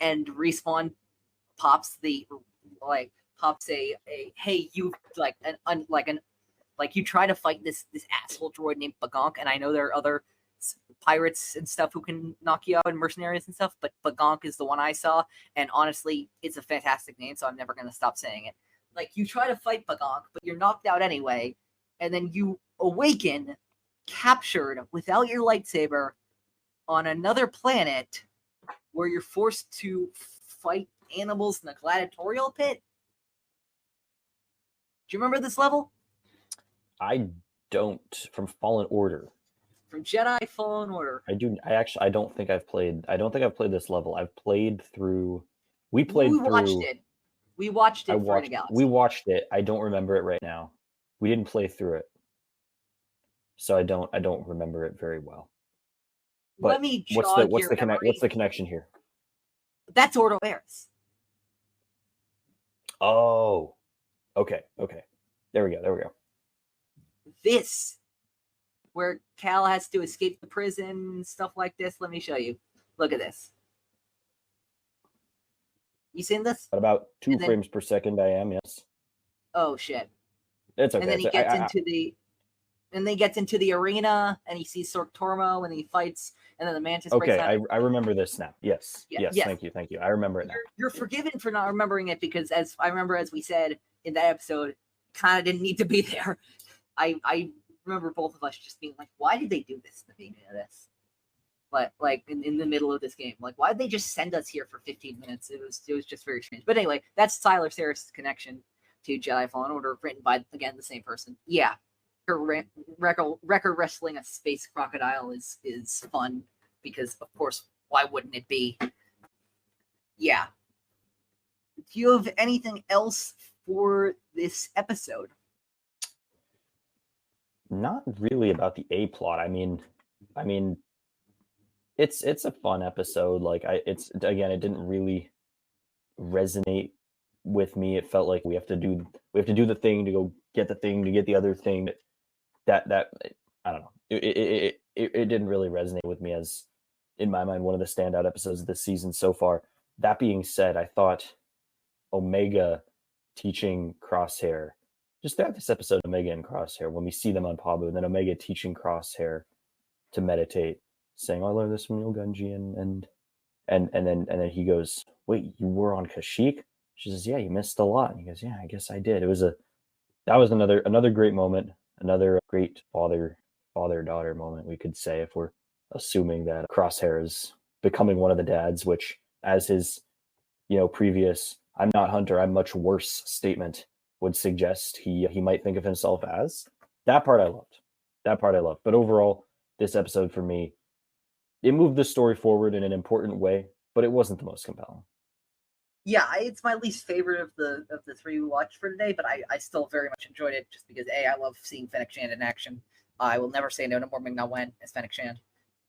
and Respawn pops a hey, you you try to fight this asshole droid named Bagonk, and I know there are other pirates and stuff who can knock you out and mercenaries and stuff, but Bagonk is the one I saw, and honestly, it's a fantastic name, so I'm never going to stop saying it. Like, you try to fight Bagonk, but you're knocked out anyway, and then you awaken, captured without your lightsaber, on another planet where you're forced to fight animals in a gladiatorial pit. Do you remember this level? I don't. From Fallen Order. From Jedi Fallen Order. I do. I don't think I've played this level. I've played through. We watched it. We watched it for the Galaxy. We watched it. I don't remember it right now. We didn't play through it, so I don't remember it very well. But let me what's the connection here? That's Ordo Eris. Oh, okay. There we go. This, where Cal has to escape the prison, stuff like this. Let me show you. Look at this. You seen this? At about 2 frames per second, I am, yes. Oh, shit. It's okay. And then he gets into the... And then he gets into the arena and he sees Sork Tormo and he fights, and then the Mantis breaks Okay, out. I remember this now. Yes. Yeah, Yes, yes. thank you. I remember it now. You're forgiven for not remembering it because, as I remember, as we said in that episode, kind of didn't need to be there. I remember both of us just being like, why did they do this in the beginning of this? But like in the middle of this game, like why did they just send us here for 15 minutes? It was just very strange. But anyway, that's Sylar Saris' connection to Jedi Fallen Order, written by again the same person. Yeah, Wrecker wrestling a space crocodile is fun because of course why wouldn't it be? Yeah. Do you have anything else for this episode? Not really about the A plot. I mean, it's a fun episode. Like it didn't really resonate with me. It felt like we have to do the thing to go get the thing to get the other thing. That I don't know. It didn't really resonate with me as, in my mind, one of the standout episodes of this season so far. That being said, I thought Omega teaching Crosshair, just throughout this episode, Omega and Crosshair, when we see them on Pabu, and then Omega teaching Crosshair to meditate, saying, "Oh, I learned this from Gunji," and then he goes, "Wait, you were on Kashyyyk?" She says, "Yeah, you missed a lot." And he goes, "Yeah, I guess I did." That was another great moment, another great father-daughter moment, we could say, if we're assuming that Crosshair is becoming one of the dads, which, as his previous "I'm not Hunter, I'm much worse" statement would suggest he might think of himself as. That part I loved. But overall, this episode for me, it moved the story forward in an important way, but it wasn't the most compelling. Yeah, it's my least favorite of the three we watched for today, but I still very much enjoyed it just because I love seeing Fennec Shand in action. I will never say no to more Ming-Na Wen as Fennec Shand.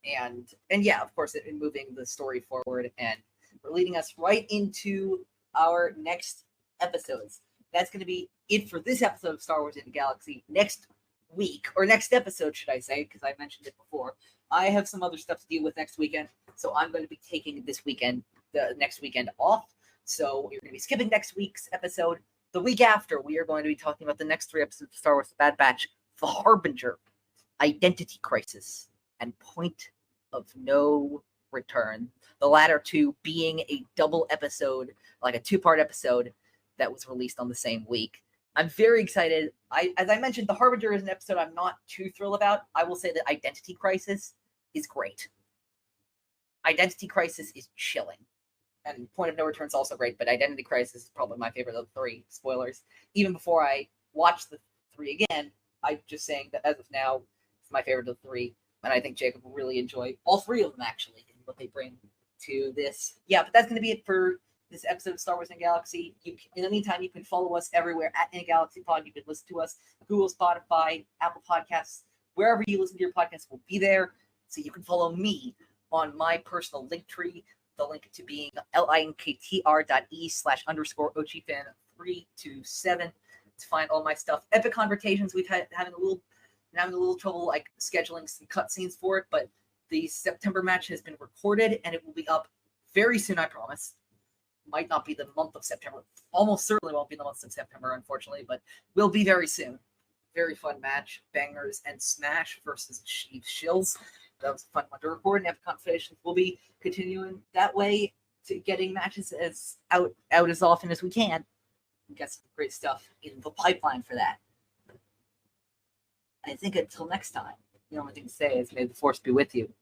And yeah, of course, in moving the story forward, and we're leading us right into our next episodes. That's going to be it for this episode of Star Wars in the Galaxy. Next week, or next episode, should I say, because I mentioned it before, I have some other stuff to deal with next weekend, so I'm going to be taking the next weekend off. So we're going to be skipping next week's episode. The week after, we are going to be talking about the next 3 episodes of Star Wars The Bad Batch: The Harbinger, Identity Crisis, and Point of No Return. The latter two being a double episode, like a 2-part episode that was released on the same week. I'm very excited. As I mentioned, The Harbinger is an episode I'm not too thrilled about. I will say that Identity Crisis is great. Identity Crisis is chilling. And Point of No Return is also great, but Identity Crisis is probably my favorite of the 3. Spoilers. Even before I watch the 3 again, I'm just saying that as of now, it's my favorite of the 3. And I think Jacob will really enjoy all 3 of them, actually, and what they bring to this. Yeah, but that's going to be it for this episode of Star Wars in Galaxy. In the meantime, you can follow us everywhere at In Galaxy Pod. You can listen to us Google, Spotify, Apple Podcasts. Wherever you listen to your podcast will be there. So you can follow me on my personal link tree. The link to being linktr.e/_Ochifan327 to find all my stuff. Epic Conversations, we've having a little trouble like scheduling some cutscenes for it, but the September match has been recorded and it will be up very soon, I promise. Might not be the month of September. Almost certainly won't be the month of September, unfortunately, but will be very soon. Very fun match. Bangers and Smash versus Sheev Shills. That was a fun one to record, and Epic Confrontations will be continuing that way to getting matches as out as often as we can. We got some great stuff in the pipeline for that. I think until next time, the only thing to say is may the Force be with you.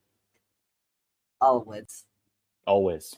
Always. Always.